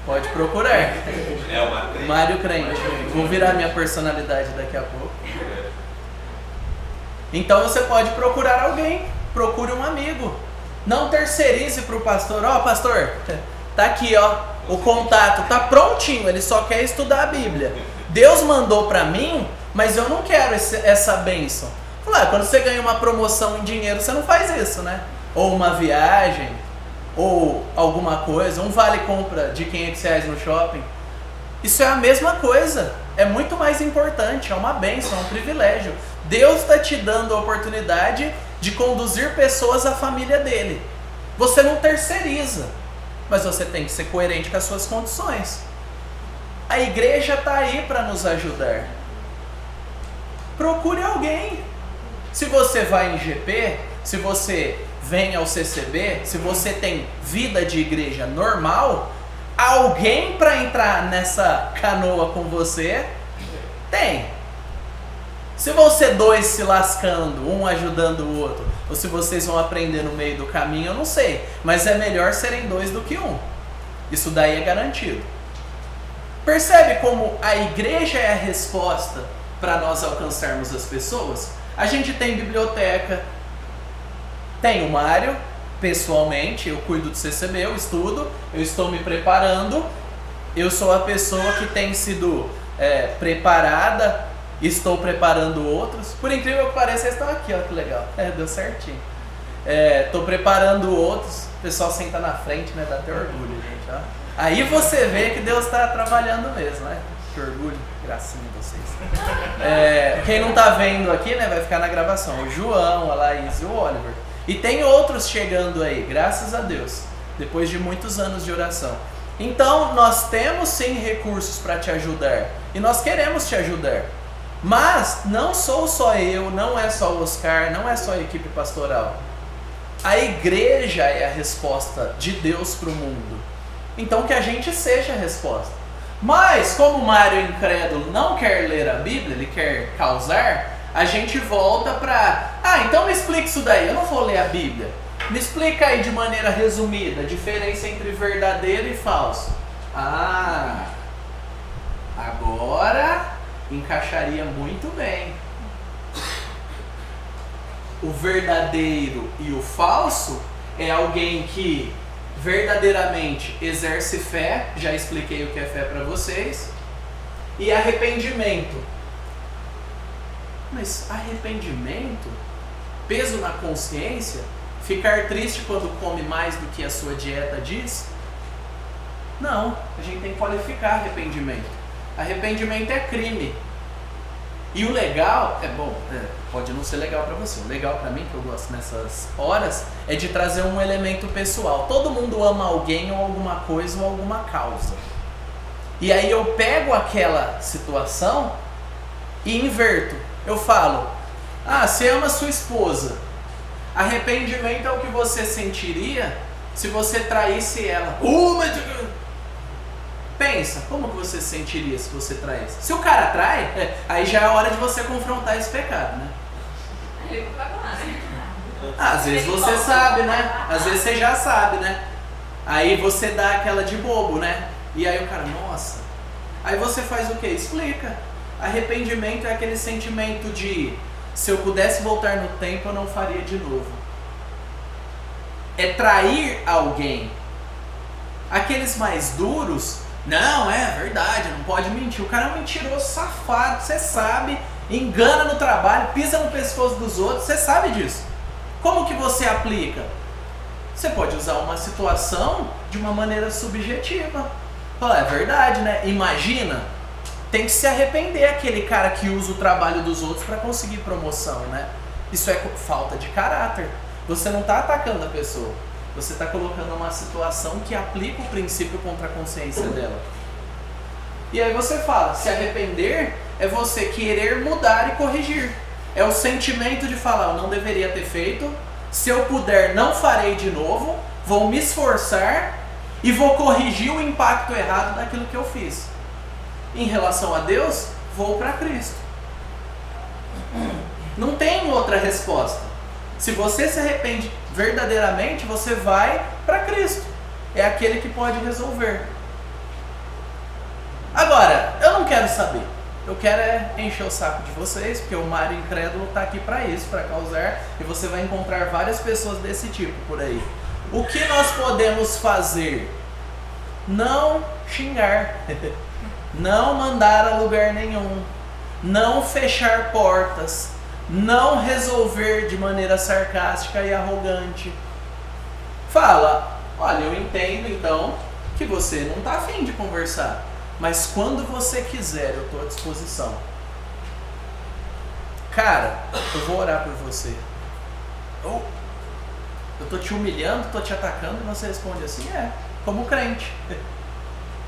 Pode procurar. É uma crente. Mário Crente. Vou virar minha personalidade daqui a pouco. Então você pode procurar alguém. Procure um amigo. Não terceirize para o pastor. Ó, pastor, tá aqui, ó, o contato, tá prontinho. Ele só quer estudar a Bíblia. Deus mandou para mim, mas eu não quero essa bênção. Falar, quando você ganha uma promoção em dinheiro, você não faz isso, né? Ou uma viagem, ou alguma coisa, um vale compra de R$500 no shopping. Isso é a mesma coisa. É muito mais importante, é uma bênção, é um privilégio. Deus está te dando a oportunidade de conduzir pessoas à família dele. Você não terceiriza, mas você tem que ser coerente com as suas condições. A igreja está aí para nos ajudar. Procure alguém. Se você vai em GP, se você vem ao CCB, se você tem vida de igreja normal, alguém para entrar nessa canoa com você, tem. Se você dois se lascando, um ajudando o outro, ou se vocês vão aprender no meio do caminho, eu não sei. Mas é melhor serem dois do que um. Isso daí é garantido. Percebe como a igreja é a resposta para nós alcançarmos as pessoas? A gente tem biblioteca, tem o Mário, pessoalmente, eu cuido do CCB, eu estudo, eu estou me preparando, eu sou a pessoa que tem sido preparada, estou preparando outros. Por incrível que pareça, eles estão aqui, ó, que legal, deu certinho. Estou preparando outros, o pessoal senta na frente, né, dá até orgulho, gente, ó. Aí você vê que Deus está trabalhando mesmo, né? Que orgulho, gracinha de vocês. Quem não está vendo aqui, né, vai ficar na gravação. O João, a Laís e o Oliver. E tem outros chegando aí, graças a Deus, depois de muitos anos de oração. Então, nós temos sim recursos para te ajudar. E nós queremos te ajudar. Mas não sou só eu, não é só o Oscar, não é só a equipe pastoral. A igreja é a resposta de Deus para o mundo. Então que a gente seja a resposta. Mas como o Mário incrédulo não quer ler a Bíblia, ele quer causar, a gente volta para... então me explica isso daí, eu não vou ler a Bíblia. Me explica aí de maneira resumida a diferença entre verdadeiro e falso. Agora encaixaria muito bem. O verdadeiro e o falso é alguém que verdadeiramente exerce fé, já expliquei o que é fé para vocês, e arrependimento. Mas arrependimento, peso na consciência, ficar triste quando come mais do que a sua dieta diz? Não, a gente tem que qualificar arrependimento. Arrependimento é crime. E o legal, pode não ser legal pra você, o legal pra mim, que eu gosto nessas horas, é de trazer um elemento pessoal. Todo mundo ama alguém ou alguma coisa ou alguma causa. E aí eu pego aquela situação e inverto. Eu falo, você ama sua esposa. Arrependimento é o que você sentiria se você traísse ela. Pensa, como que você se sentiria se você traísse? Se o cara trai, aí já é hora de você confrontar esse pecado, né? Ele vai falar, né? Às vezes você sabe, né? Às vezes você já sabe, né? Aí você dá aquela de bobo, né? E aí o cara, nossa. Aí você faz o quê? Explica. Arrependimento é aquele sentimento de, se eu pudesse voltar no tempo, eu não faria de novo. É trair alguém. Aqueles mais duros, não, é verdade, não pode mentir. O cara é um mentiroso, safado, você sabe, engana no trabalho, pisa no pescoço dos outros, você sabe disso. Como que você aplica? Você pode usar uma situação de uma maneira subjetiva. Fala, é verdade, né? Imagina, tem que se arrepender aquele cara que usa o trabalho dos outros para conseguir promoção, né? Isso é falta de caráter. Você não está atacando a pessoa. Você está colocando uma situação que aplica o princípio contra a consciência dela. E aí você fala, se arrepender é você querer mudar e corrigir. É o sentimento de falar, eu não deveria ter feito, se eu puder não farei de novo, vou me esforçar e vou corrigir o impacto errado daquilo que eu fiz. Em relação a Deus, vou para Cristo. Não tem outra resposta. Se você se arrepende verdadeiramente, você vai para Cristo. É aquele que pode resolver. Agora, eu não quero saber. Eu quero encher o saco de vocês, porque o Mário Incrédulo está aqui para isso, para causar, e você vai encontrar várias pessoas desse tipo por aí. O que nós podemos fazer? Não xingar, não mandar a lugar nenhum, não fechar portas, não resolver de maneira sarcástica e arrogante. Fala, olha, eu entendo então que você não está afim de conversar, mas quando você quiser, eu estou à disposição. Cara, eu vou orar por você. Eu estou te humilhando, estou te atacando, e você responde assim, como crente.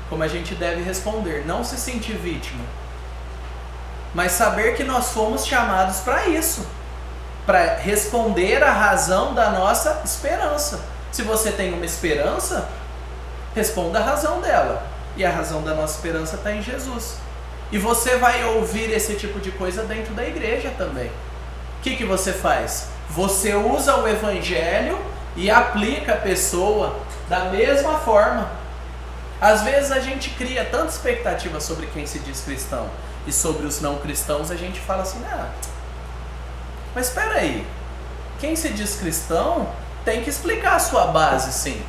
Como a gente deve responder, não se sentir vítima. Mas saber que nós fomos chamados para isso, para responder à razão da nossa esperança. Se você tem uma esperança, responda a razão dela. E a razão da nossa esperança está em Jesus. E você vai ouvir esse tipo de coisa dentro da igreja também. O que você faz? Você usa o evangelho e aplica a pessoa da mesma forma. Às vezes a gente cria tanta expectativa sobre quem se diz cristão e sobre os não cristãos, a gente fala assim, mas espera aí, quem se diz cristão tem que explicar a sua base, sim.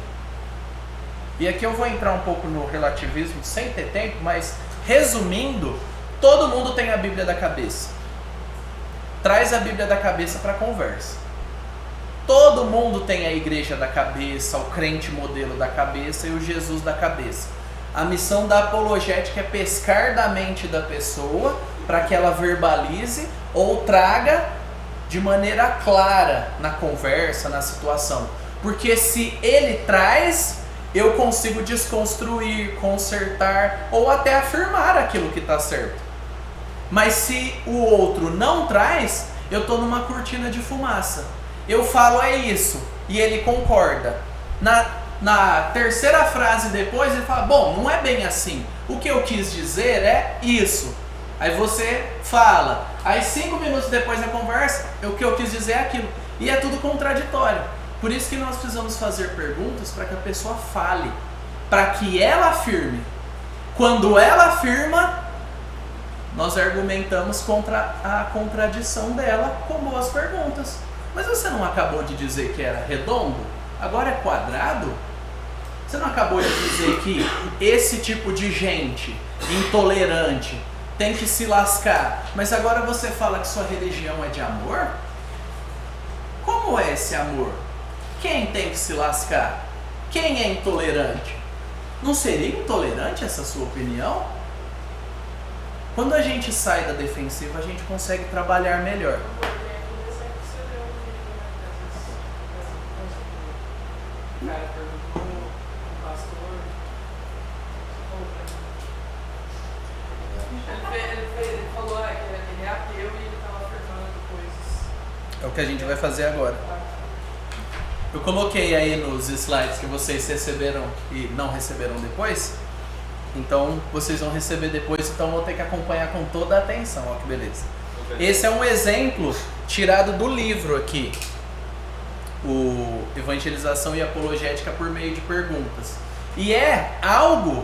E aqui eu vou entrar um pouco no relativismo sem ter tempo, mas resumindo, todo mundo tem a Bíblia da cabeça. Traz a Bíblia da cabeça para a conversa. Todo mundo tem a igreja da cabeça, o crente modelo da cabeça e o Jesus da cabeça. A missão da apologética é pescar da mente da pessoa para que ela verbalize ou traga de maneira clara na conversa, na situação. Porque se ele traz, eu consigo desconstruir, consertar ou até afirmar aquilo que está certo. Mas se o outro não traz, eu estou numa cortina de fumaça. Eu falo é isso e ele concorda. Na terceira frase depois ele fala, bom, não é bem assim. O que eu quis dizer é isso. Aí você fala. Aí 5 minutos depois da conversa, o que eu quis dizer é aquilo. E é tudo contraditório. Por isso que nós precisamos fazer perguntas para que a pessoa fale. Para que ela afirme. Quando ela afirma, nós argumentamos contra a contradição dela com boas perguntas. Mas você não acabou de dizer que era redondo? Agora é quadrado? Você não acabou de dizer que esse tipo de gente intolerante tem que se lascar, mas agora você fala que sua religião é de amor? Como é esse amor? Quem tem que se lascar? Quem é intolerante? Não seria intolerante essa sua opinião? Quando a gente sai da defensiva, a gente consegue trabalhar melhor. Cara, perguntou o pastor. Ele falou que ele é ateu e ele estava afirmando coisas. É o que a gente vai fazer agora. Eu coloquei aí nos slides que vocês receberam e não receberam depois. Então vocês vão receber depois, então vou ter que acompanhar com toda a atenção. Olha que beleza. Esse é um exemplo tirado do livro aqui. O Evangelização e Apologética por meio de perguntas. E é algo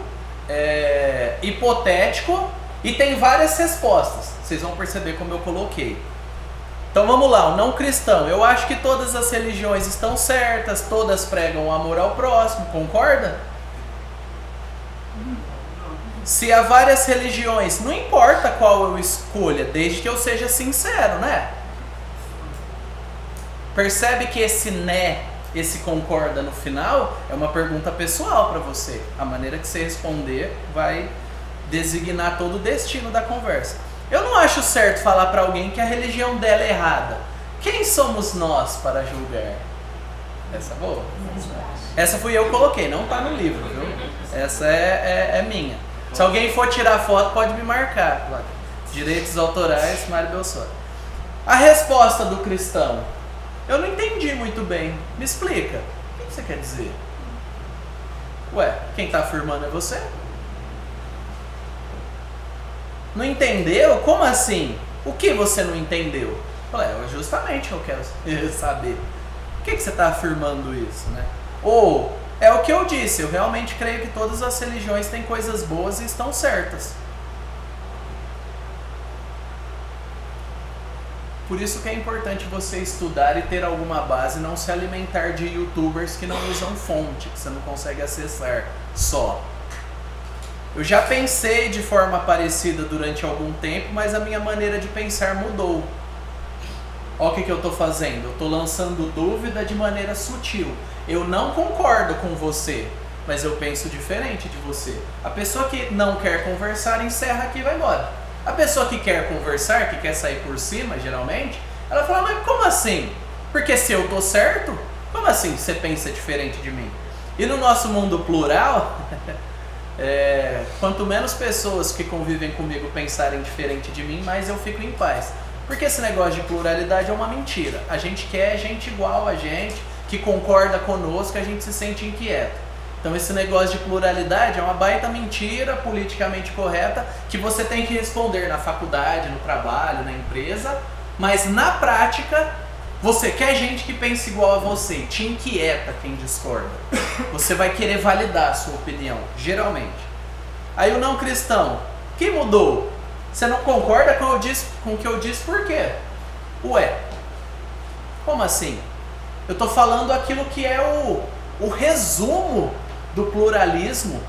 hipotético e tem várias respostas. Vocês vão perceber como eu coloquei. Então vamos lá, o não cristão. Eu acho que todas as religiões estão certas, todas pregam o amor ao próximo, concorda? Se há várias religiões, não importa qual eu escolha, desde que eu seja sincero, né? Percebe que esse né, esse concorda no final, é uma pergunta pessoal para você. A maneira que você responder vai designar todo o destino da conversa. Eu não acho certo falar para alguém que a religião dela é errada. Quem somos nós para julgar? Essa é boa? Essa fui eu que coloquei, não tá no livro, viu? Essa é minha. Se alguém for tirar foto, pode me marcar. Direitos autorais, Mário Belsotti. A resposta do cristão. Eu não entendi muito bem. Me explica. O que você quer dizer? Ué, quem está afirmando é você? Não entendeu? Como assim? O que você não entendeu? É justamente o que eu quero saber. Por que você está afirmando isso, né? Ou, é o que eu disse, eu realmente creio que todas as religiões têm coisas boas e estão certas. Por isso que é importante você estudar e ter alguma base, não se alimentar de youtubers que não usam fonte, que você não consegue acessar só. Eu já pensei de forma parecida durante algum tempo, mas a minha maneira de pensar mudou. Olha o que eu estou fazendo, eu estou lançando dúvida de maneira sutil. Eu não concordo com você, mas eu penso diferente de você. A pessoa que não quer conversar, encerra aqui e vai embora. A pessoa que quer conversar, que quer sair por cima, geralmente, ela fala, mas como assim? Porque se eu tô certo, como assim você pensa diferente de mim? E no nosso mundo plural, quanto menos pessoas que convivem comigo pensarem diferente de mim, mais eu fico em paz. Porque esse negócio de pluralidade é uma mentira. A gente quer gente igual a gente, que concorda conosco, a gente se sente inquieto. Então esse negócio de pluralidade é uma baita mentira politicamente correta que você tem que responder na faculdade, no trabalho, na empresa, mas na prática você quer gente que pense igual a você, te inquieta quem discorda. Você vai querer validar a sua opinião, geralmente. Aí o não cristão, o que mudou? Você não concorda com o que eu disse por quê? Ué, como assim? Eu estou falando aquilo que é o resumo do pluralismo.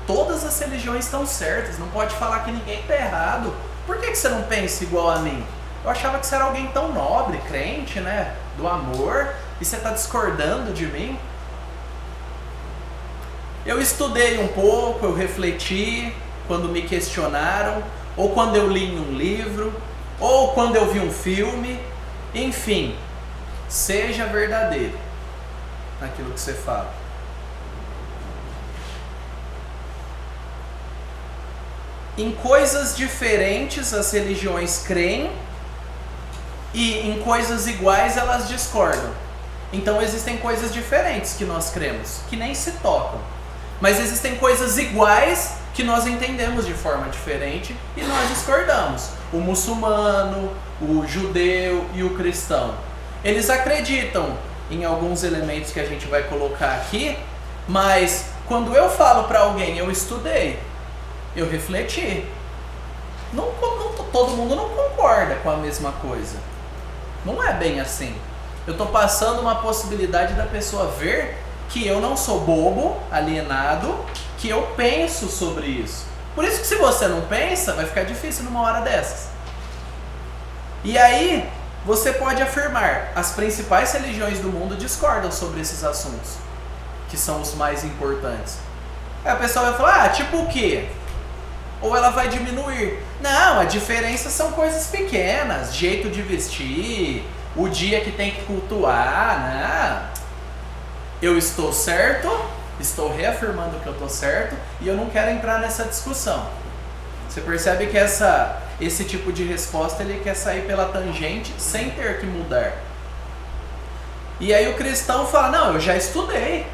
Todas as religiões estão certas, não pode falar que ninguém está errado. Por que você não pensa igual a mim? Eu achava que você era alguém tão nobre, crente, né? Do amor, e você está discordando de mim? Eu estudei um pouco, eu refleti quando me questionaram, ou quando eu li em um livro, ou quando eu vi um filme. Enfim, seja verdadeiro naquilo que você fala. Em coisas diferentes as religiões creem e em coisas iguais elas discordam. Então existem coisas diferentes que nós cremos, que nem se tocam. Mas existem coisas iguais que nós entendemos de forma diferente e nós discordamos. O muçulmano, o judeu e o cristão. Eles acreditam em alguns elementos que a gente vai colocar aqui, mas quando eu falo para alguém, eu estudei, eu refleti. Todo mundo não concorda com a mesma coisa. Não é bem assim. Eu estou passando uma possibilidade da pessoa ver que eu não sou bobo, alienado, que eu penso sobre isso. Por isso que se você não pensa, vai ficar difícil numa hora dessas. E aí, você pode afirmar, as principais religiões do mundo discordam sobre esses assuntos, que são os mais importantes. Aí a pessoa vai falar, tipo o quê? ou ela vai diminuir. Não, a diferença são coisas pequenas, jeito de vestir, o dia que tem que cultuar, né? Eu estou certo, estou reafirmando que eu estou certo e eu não quero entrar nessa discussão. Você percebe que esse tipo de resposta ele quer sair pela tangente sem ter que mudar. E aí o cristão fala, não, eu já estudei.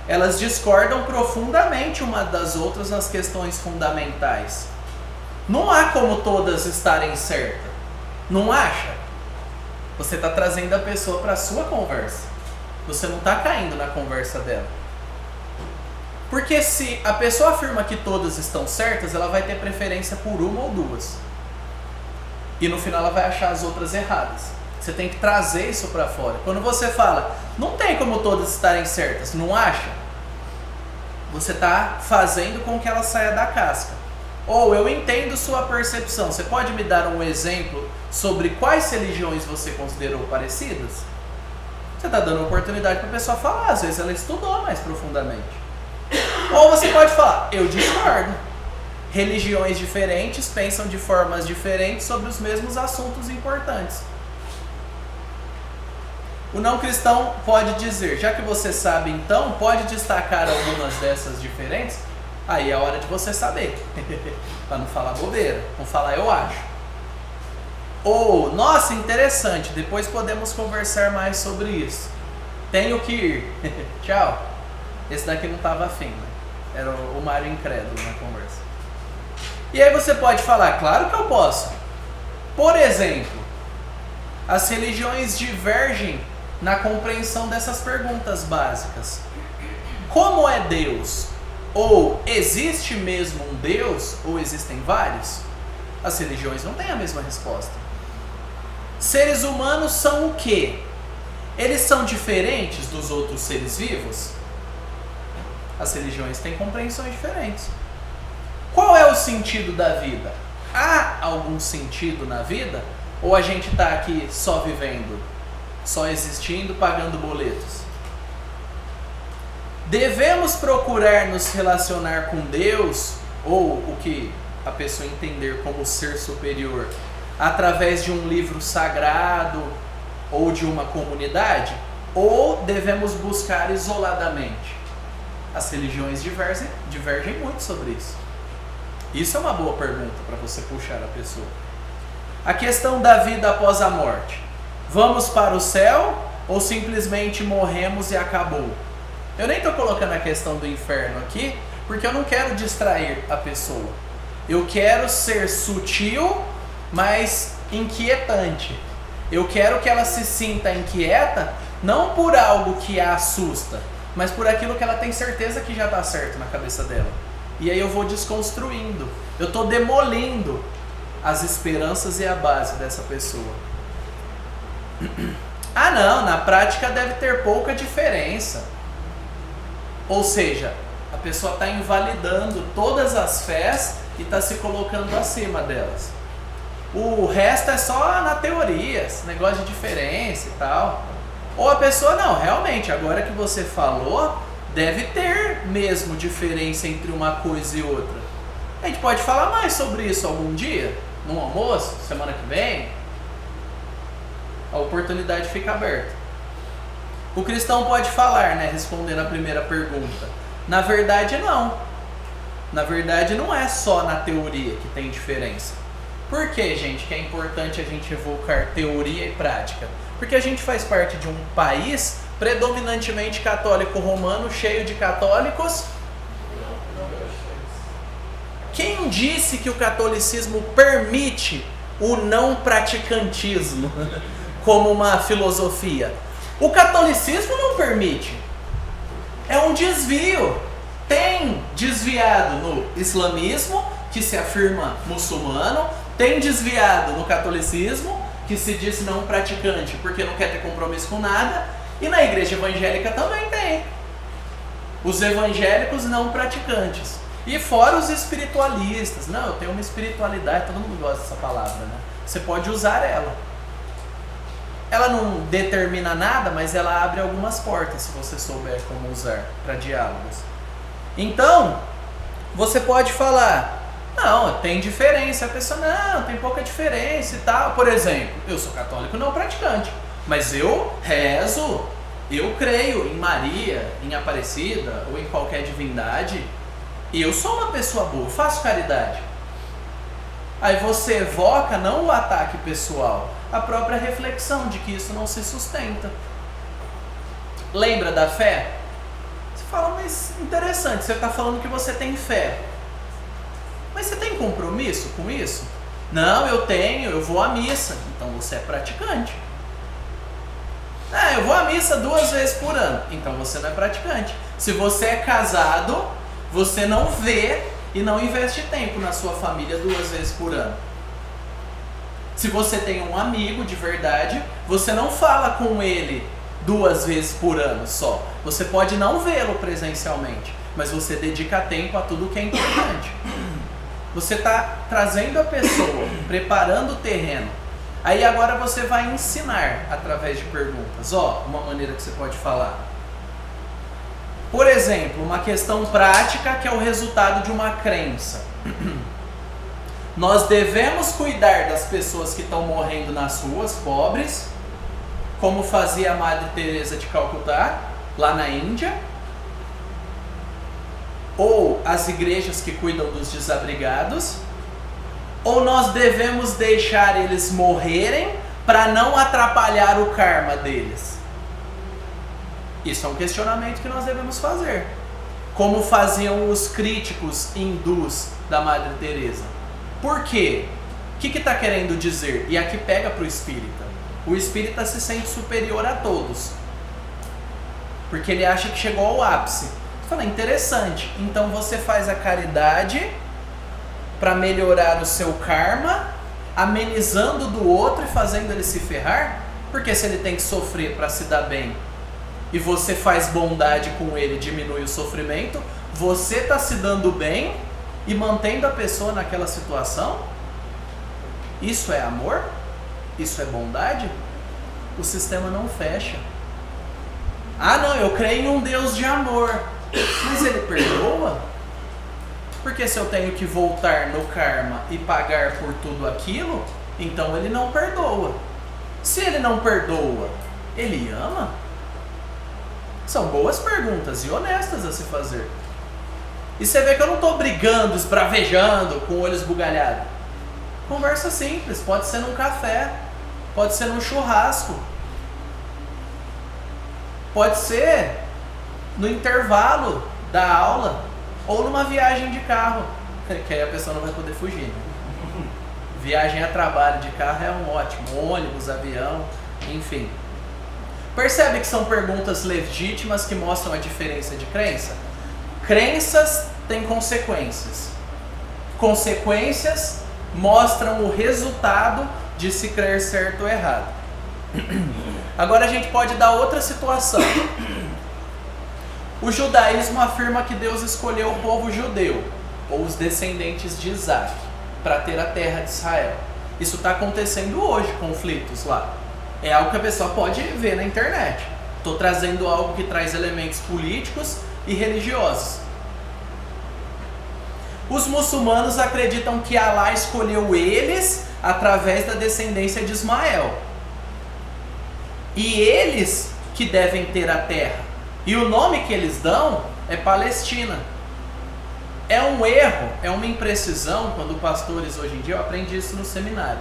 Elas discordam profundamente uma das outras nas questões fundamentais. Não há como todas estarem certas. Não acha? Você está trazendo a pessoa para a sua conversa. Você não está caindo na conversa dela. Porque se a pessoa afirma que todas estão certas, ela vai ter preferência por uma ou duas. E no final ela vai achar as outras erradas. Você tem que trazer isso para fora. Quando você fala, não tem como todas estarem certas, não acha? Você está fazendo com que ela saia da casca. Ou eu entendo sua percepção. Você pode me dar um exemplo sobre quais religiões você considerou parecidas? Você está dando oportunidade para a pessoa falar. Às vezes ela estudou mais profundamente. Ou você pode falar, eu discordo. Religiões diferentes pensam de formas diferentes sobre os mesmos assuntos importantes. O não cristão pode dizer, já que você sabe então, pode destacar algumas dessas diferentes? Aí é a hora de você saber. Para não falar bobeira, não falar eu acho. Ou, nossa, interessante, depois podemos conversar mais sobre isso. Tenho que ir. Tchau. Esse daqui não estava afim, né? Era o Mário incrédulo na conversa. E aí você pode falar, claro que eu posso. Por exemplo, as religiões divergem na compreensão dessas perguntas básicas. Como é Deus? Ou existe mesmo um Deus? Ou existem vários? As religiões não têm a mesma resposta. Seres humanos são o quê? Eles são diferentes dos outros seres vivos? As religiões têm compreensões diferentes. Qual é o sentido da vida? Há algum sentido na vida? Ou a gente está aqui só vivendo, só existindo, pagando boletos? Devemos procurar nos relacionar com Deus, ou o que a pessoa entender como ser superior, através de um livro sagrado ou de uma comunidade? Ou devemos buscar isoladamente? As religiões divergem muito sobre isso. Isso é uma boa pergunta para você puxar a pessoa. A questão da vida após a morte. Vamos para o céu ou simplesmente morremos e acabou? Eu nem estou colocando a questão do inferno aqui, porque eu não quero distrair a pessoa. Eu quero ser sutil, mas inquietante. Eu quero que ela se sinta inquieta, não por algo que a assusta, mas por aquilo que ela tem certeza que já está certo na cabeça dela. E aí eu vou desconstruindo, eu estou demolindo as esperanças e a base dessa pessoa. Ah não, na prática deve ter pouca diferença. Ou seja, a pessoa está invalidando todas as fés e está se colocando acima delas. O resto é só na teoria, esse negócio de diferença e tal. Ou a pessoa, não, realmente, agora que você falou, deve ter mesmo diferença entre uma coisa e outra. A gente pode falar mais sobre isso algum dia, num almoço, semana que vem. A oportunidade fica aberta. O cristão pode falar, né, respondendo a primeira pergunta. Na verdade, não. Na verdade, não é só na teoria que tem diferença. Por que, gente, que é importante a gente evocar teoria e prática? Porque a gente faz parte de um país predominantemente católico romano, cheio de católicos. Quem disse que o catolicismo permite o não praticantismo como uma filosofia? O catolicismo não permite. É um desvio. Tem desviado no islamismo, que se afirma muçulmano, tem desviado no catolicismo, que se diz não praticante porque não quer ter compromisso com nada, e na igreja evangélica também tem os evangélicos não praticantes. E fora os espiritualistas. Não, eu tenho uma espiritualidade, todo mundo gosta dessa palavra, né? Você pode usar ela. Ela não determina nada, mas ela abre algumas portas, se você souber como usar para diálogos. Então, você pode falar, Não, tem diferença. A pessoa, não, tem pouca diferença e tal. Por exemplo, eu sou católico não praticante, mas eu rezo, eu creio em Maria, em Aparecida ou em qualquer divindade. E eu sou uma pessoa boa, faço caridade. Aí você evoca não o ataque pessoal, a própria reflexão de que isso não se sustenta. Lembra da fé? Você fala, mas interessante, você está falando que você tem fé. Mas você tem compromisso com isso? Não, eu tenho, eu vou à missa. Então você é praticante. Eu vou à missa 2 vezes por ano. Então você não é praticante. Se você é casado, você não vê e não investe tempo na sua família 2 vezes por ano. Se você tem um amigo de verdade, você não fala com ele 2 vezes por ano só. Você pode não vê-lo presencialmente, mas você dedica tempo a tudo que é importante. Você está trazendo a pessoa, preparando o terreno. Aí agora você vai ensinar através de perguntas. Uma maneira que você pode falar. Por exemplo, uma questão prática que é o resultado de uma crença. Nós devemos cuidar das pessoas que estão morrendo nas ruas, pobres, como fazia a Madre Teresa de Calcutá, lá na Índia. Ou as igrejas que cuidam dos desabrigados, ou nós devemos deixar eles morrerem para não atrapalhar o karma deles? Isso é um questionamento que nós devemos fazer. Como faziam os críticos hindus da Madre Teresa. Por quê? O que está querendo dizer? E aqui pega para o espírita. O espírita se sente superior a todos, porque ele acha que chegou ao ápice. Fala, interessante, então você faz a caridade para melhorar o seu karma, amenizando do outro e fazendo ele se ferrar? Porque se ele tem que sofrer para se dar bem e você faz bondade com ele, diminui o sofrimento, você está se dando bem e mantendo a pessoa naquela situação? Isso é amor? Isso é bondade? O sistema não fecha. Não, eu creio em um Deus de amor. Mas ele perdoa? Porque se eu tenho que voltar no karma e pagar por tudo aquilo, então ele não perdoa. Se ele não perdoa, ele ama? São boas perguntas e honestas a se fazer. E você vê que eu não estou brigando, esbravejando, com o olho esbugalhado. Conversa simples, pode ser num café, pode ser num churrasco, pode ser no intervalo da aula ou numa viagem de carro, que aí a pessoa não vai poder fugir, né? Viagem a trabalho de carro é um ótimo, ônibus, avião, enfim. Percebe que são perguntas legítimas que mostram a diferença de crença? Crenças têm consequências. Consequências mostram o resultado de se crer certo ou errado. Agora a gente pode dar outra situação. O judaísmo afirma que Deus escolheu o povo judeu, ou os descendentes de Isaac, para ter a terra de Israel. Isso está acontecendo hoje, conflitos lá. É algo que a pessoa pode ver na internet. Estou trazendo algo que traz elementos políticos e religiosos. Os muçulmanos acreditam que Alá escolheu eles através da descendência de Ismael. E eles que devem ter a terra. E o nome que eles dão é Palestina. É um erro, é uma imprecisão quando pastores hoje em dia, eu aprendi isso no seminário,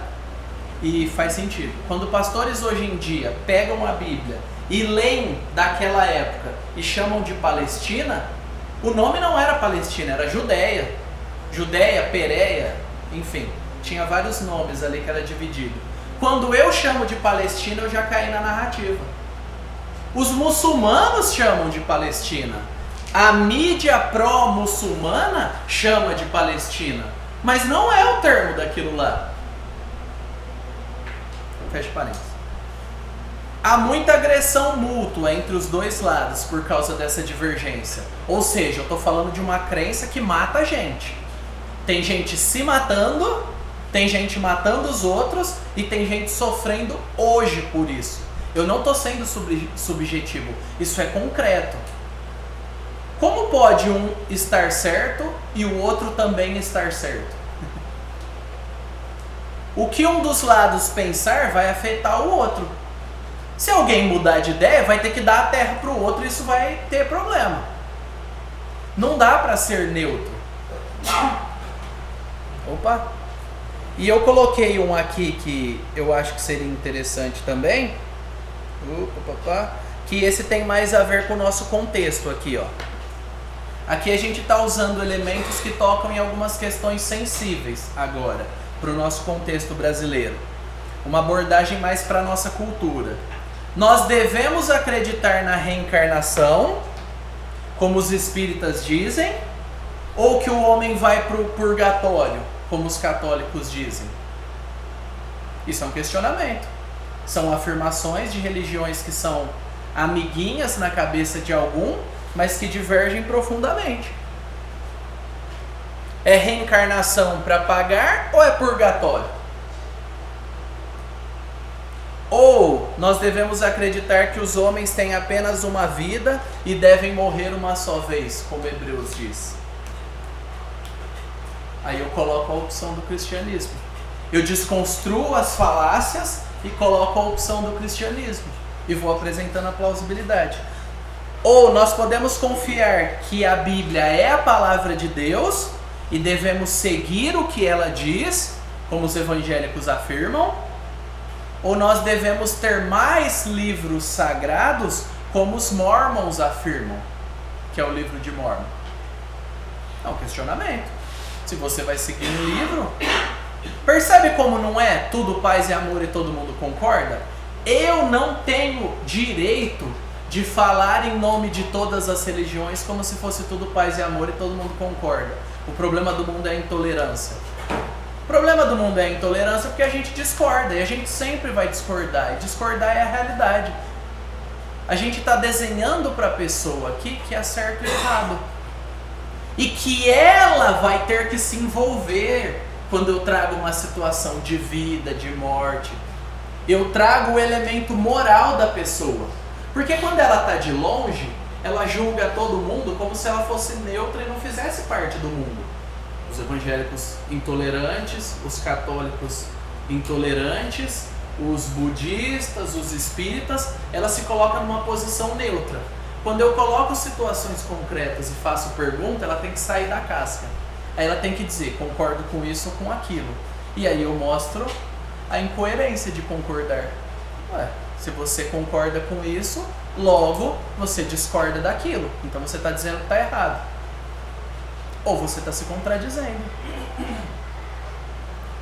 e faz sentido. Quando pastores hoje em dia pegam a Bíblia e leem daquela época e chamam de Palestina, o nome não era Palestina, era Judéia. Judéia, Pérea, enfim, tinha vários nomes ali que era dividido. Quando eu chamo de Palestina, eu já caí na narrativa. Os muçulmanos chamam de Palestina. A mídia pró-muçulmana chama de Palestina. Mas não é o termo daquilo lá. Fecha parênteses. Há muita agressão mútua entre os dois lados por causa dessa divergência. Ou seja, eu estou falando de uma crença que mata a gente. Tem gente se matando, tem gente matando os outros e tem gente sofrendo hoje por isso. Eu não estou sendo subjetivo, isso é concreto. Como pode um estar certo e o outro também estar certo? O que um dos lados pensar vai afetar o outro. Se alguém mudar de ideia, vai ter que dar a terra para o outro e isso vai ter problema. Não dá para ser neutro. Opa! E eu coloquei um aqui que eu acho que seria interessante também. Que esse tem mais a ver com o nosso contexto aqui, ó. Aqui a gente está usando elementos que tocam em algumas questões sensíveis agora, para o nosso contexto brasileiro. Uma abordagem mais para a nossa cultura. Nós devemos acreditar na reencarnação, como os espíritas dizem, ou que o homem vai para o purgatório, como os católicos dizem? Isso é um questionamento. São afirmações de religiões que são amiguinhas na cabeça de algum, mas que divergem profundamente. É reencarnação para pagar ou é purgatório? Ou nós devemos acreditar que os homens têm apenas uma vida e devem morrer uma só vez, como Hebreus diz? Aí eu coloco a opção do cristianismo. Eu desconstruo as falácias e coloco a opção do cristianismo. E vou apresentando a plausibilidade. Ou nós podemos confiar que a Bíblia é a palavra de Deus e devemos seguir o que ela diz, como os evangélicos afirmam. Ou nós devemos ter mais livros sagrados, como os mormons afirmam, que é o livro de Mormon. É um questionamento. Se você vai seguir um livro, percebe como não é tudo paz e amor e todo mundo concorda? Eu não tenho direito de falar em nome de todas as religiões como se fosse tudo paz e amor e todo mundo concorda. O problema do mundo é a intolerância. O problema do mundo é a intolerância porque a gente discorda e a gente sempre vai discordar. E discordar é a realidade. A gente está desenhando para a pessoa aqui que é certo e errado. E que ela vai ter que se envolver quando eu trago uma situação de vida, de morte. Eu trago o elemento moral da pessoa. Porque quando ela está de longe, ela julga todo mundo como se ela fosse neutra e não fizesse parte do mundo. Os evangélicos intolerantes, os católicos intolerantes, os budistas, os espíritas, ela se coloca numa posição neutra. Quando eu coloco situações concretas e faço pergunta, ela tem que sair da casca. Aí ela tem que dizer, concordo com isso ou com aquilo. E aí eu mostro a incoerência de concordar. Ué, se você concorda com isso, logo você discorda daquilo. Então você está dizendo que está errado. Ou você está se contradizendo.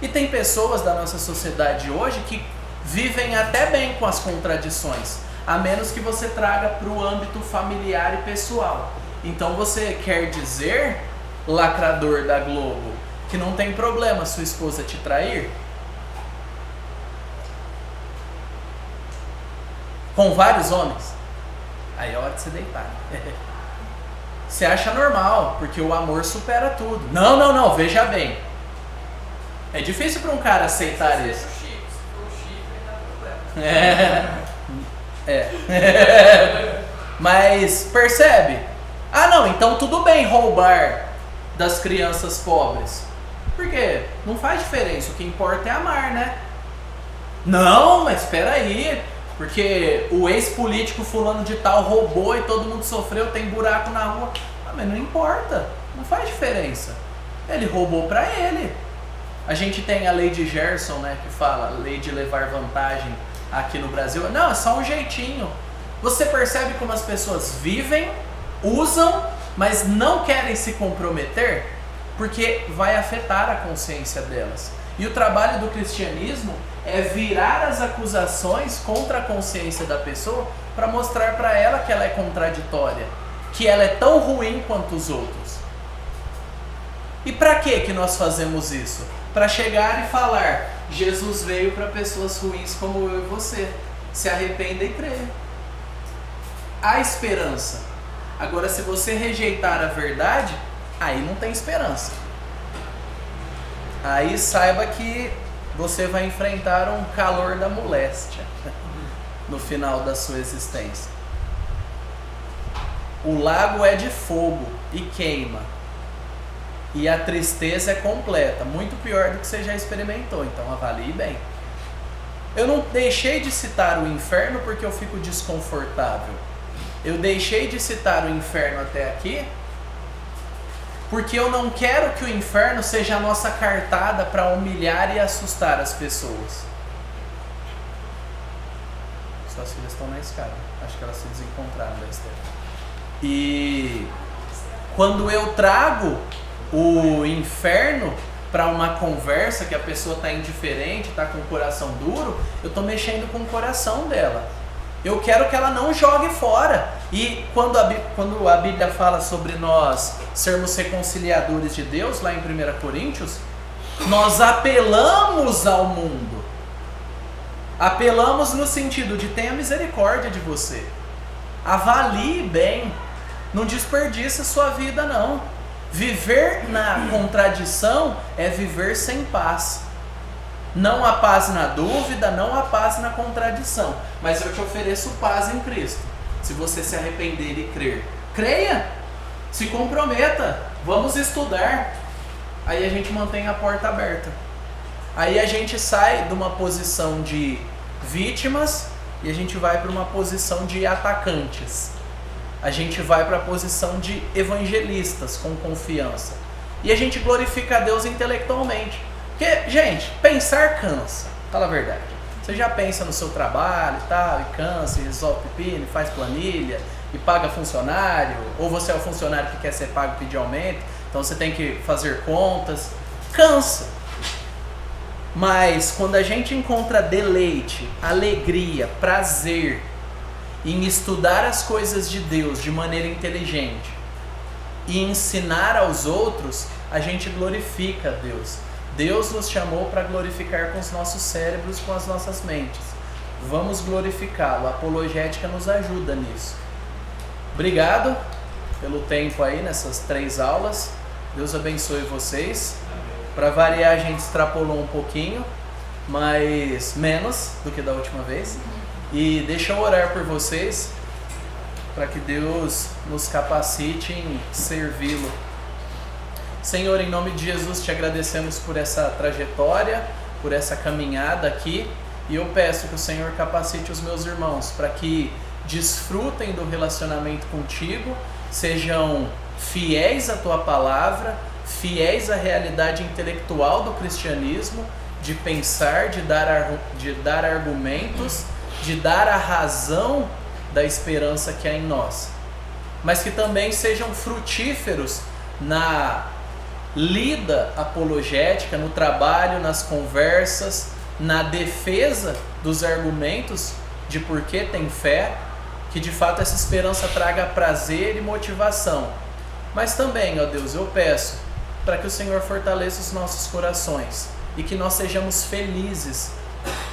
E tem pessoas da nossa sociedade hoje que vivem até bem com as contradições, a menos que você traga para o âmbito familiar e pessoal. Então você quer dizer, lacrador da Globo, que não tem problema sua esposa te trair? Com vários homens? Aí é hora de você deitar. Você acha normal, porque o amor supera tudo. Não, veja bem. É difícil para um cara aceitar isso. Mas percebe? Ah não, então tudo bem roubar das crianças pobres. Por quê? Não faz diferença, o que importa é amar, né? Não, mas espera aí. Porque o ex-político fulano de tal roubou e todo mundo sofreu, tem buraco na rua. Ah, mas não importa, não faz diferença. Ele roubou pra ele. A gente tem a lei de Gerson, né, que fala, lei de levar vantagem aqui no Brasil. Não, é só um jeitinho. Você percebe como as pessoas vivem, usam, mas não querem se comprometer? Porque vai afetar a consciência delas. E o trabalho do cristianismo é virar as acusações contra a consciência da pessoa para mostrar para ela que ela é contraditória, que ela é tão ruim quanto os outros. E para que nós fazemos isso? Para chegar e falar, Jesus veio para pessoas ruins como eu e você. Se arrependa e creia. Há esperança. Agora, se você rejeitar a verdade, aí não tem esperança. Aí saiba que você vai enfrentar um calor da moléstia no final da sua existência. O lago é de fogo e queima. e a tristeza é completa, muito pior do que você já experimentou, então avalie bem. Eu não deixei de citar o inferno porque eu fico desconfortável. Eu deixei de citar o inferno até aqui porque eu não quero que o inferno seja a nossa cartada para humilhar e assustar as pessoas. Suas filhas estão na escada. Acho que elas se desencontraram da Esther. E quando eu trago o inferno para uma conversa que a pessoa está indiferente, está com o coração duro, eu estou mexendo com o coração dela. Eu quero que ela não jogue fora. E quando a Bíblia fala sobre nós sermos reconciliadores de Deus, lá em 1 Coríntios, nós apelamos ao mundo. Apelamos no sentido de tenha misericórdia de você. Avalie bem. Não desperdice sua vida, não. Viver na contradição é viver sem paz. Não há paz na dúvida, não há paz na contradição. Mas eu te ofereço paz em Cristo. Se você se arrepender e crer. Creia! Se comprometa! Vamos estudar. Aí a gente mantém a porta aberta. Aí a gente sai de uma posição de vítimas e a gente vai para uma posição de atacantes. A gente vai para a posição de evangelistas com confiança. E a gente glorifica a Deus intelectualmente. Porque, gente, pensar cansa. Fala a verdade. Você já pensa no seu trabalho e tal, e cansa, e resolve pepino, e faz planilha, e paga funcionário. Ou você é o funcionário que quer ser pago e pedir aumento, então você tem que fazer contas. Cansa. Mas quando a gente encontra deleite, alegria, prazer em estudar as coisas de Deus de maneira inteligente e ensinar aos outros, a gente glorifica a Deus. Deus nos chamou para glorificar com os nossos cérebros, com as nossas mentes. Vamos glorificá-lo. A apologética nos ajuda nisso. Obrigado pelo tempo aí nessas 3 aulas. Deus abençoe vocês. Para variar, a gente extrapolou um pouquinho, mas menos do que da última vez. E deixa eu orar por vocês, para que Deus nos capacite em servi-lo. Senhor, em nome de Jesus, te agradecemos por essa trajetória, por essa caminhada aqui. E eu peço que o Senhor capacite os meus irmãos para que desfrutem do relacionamento contigo, sejam fiéis à tua palavra, fiéis à realidade intelectual do cristianismo, de pensar, de dar argumentos, de dar a razão da esperança que há em nós. Mas que também sejam frutíferos na lida apologética, no trabalho, nas conversas, na defesa dos argumentos de por que tem fé, que de fato essa esperança traga prazer e motivação. Mas também, ó Deus, eu peço para que o Senhor fortaleça os nossos corações e que nós sejamos felizes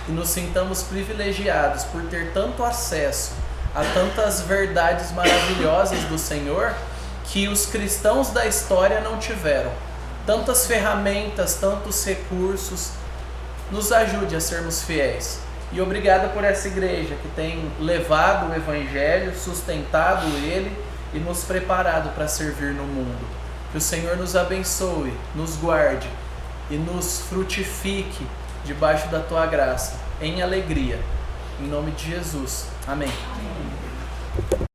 e nos sintamos privilegiados por ter tanto acesso a tantas verdades maravilhosas do Senhor que os cristãos da história não tiveram. Tantas ferramentas, tantos recursos. Nos ajude a sermos fiéis. E obrigado por essa igreja que tem levado o Evangelho, sustentado ele e nos preparado para servir no mundo. Que o Senhor nos abençoe, nos guarde e nos frutifique debaixo da tua graça, em alegria. Em nome de Jesus. Amém.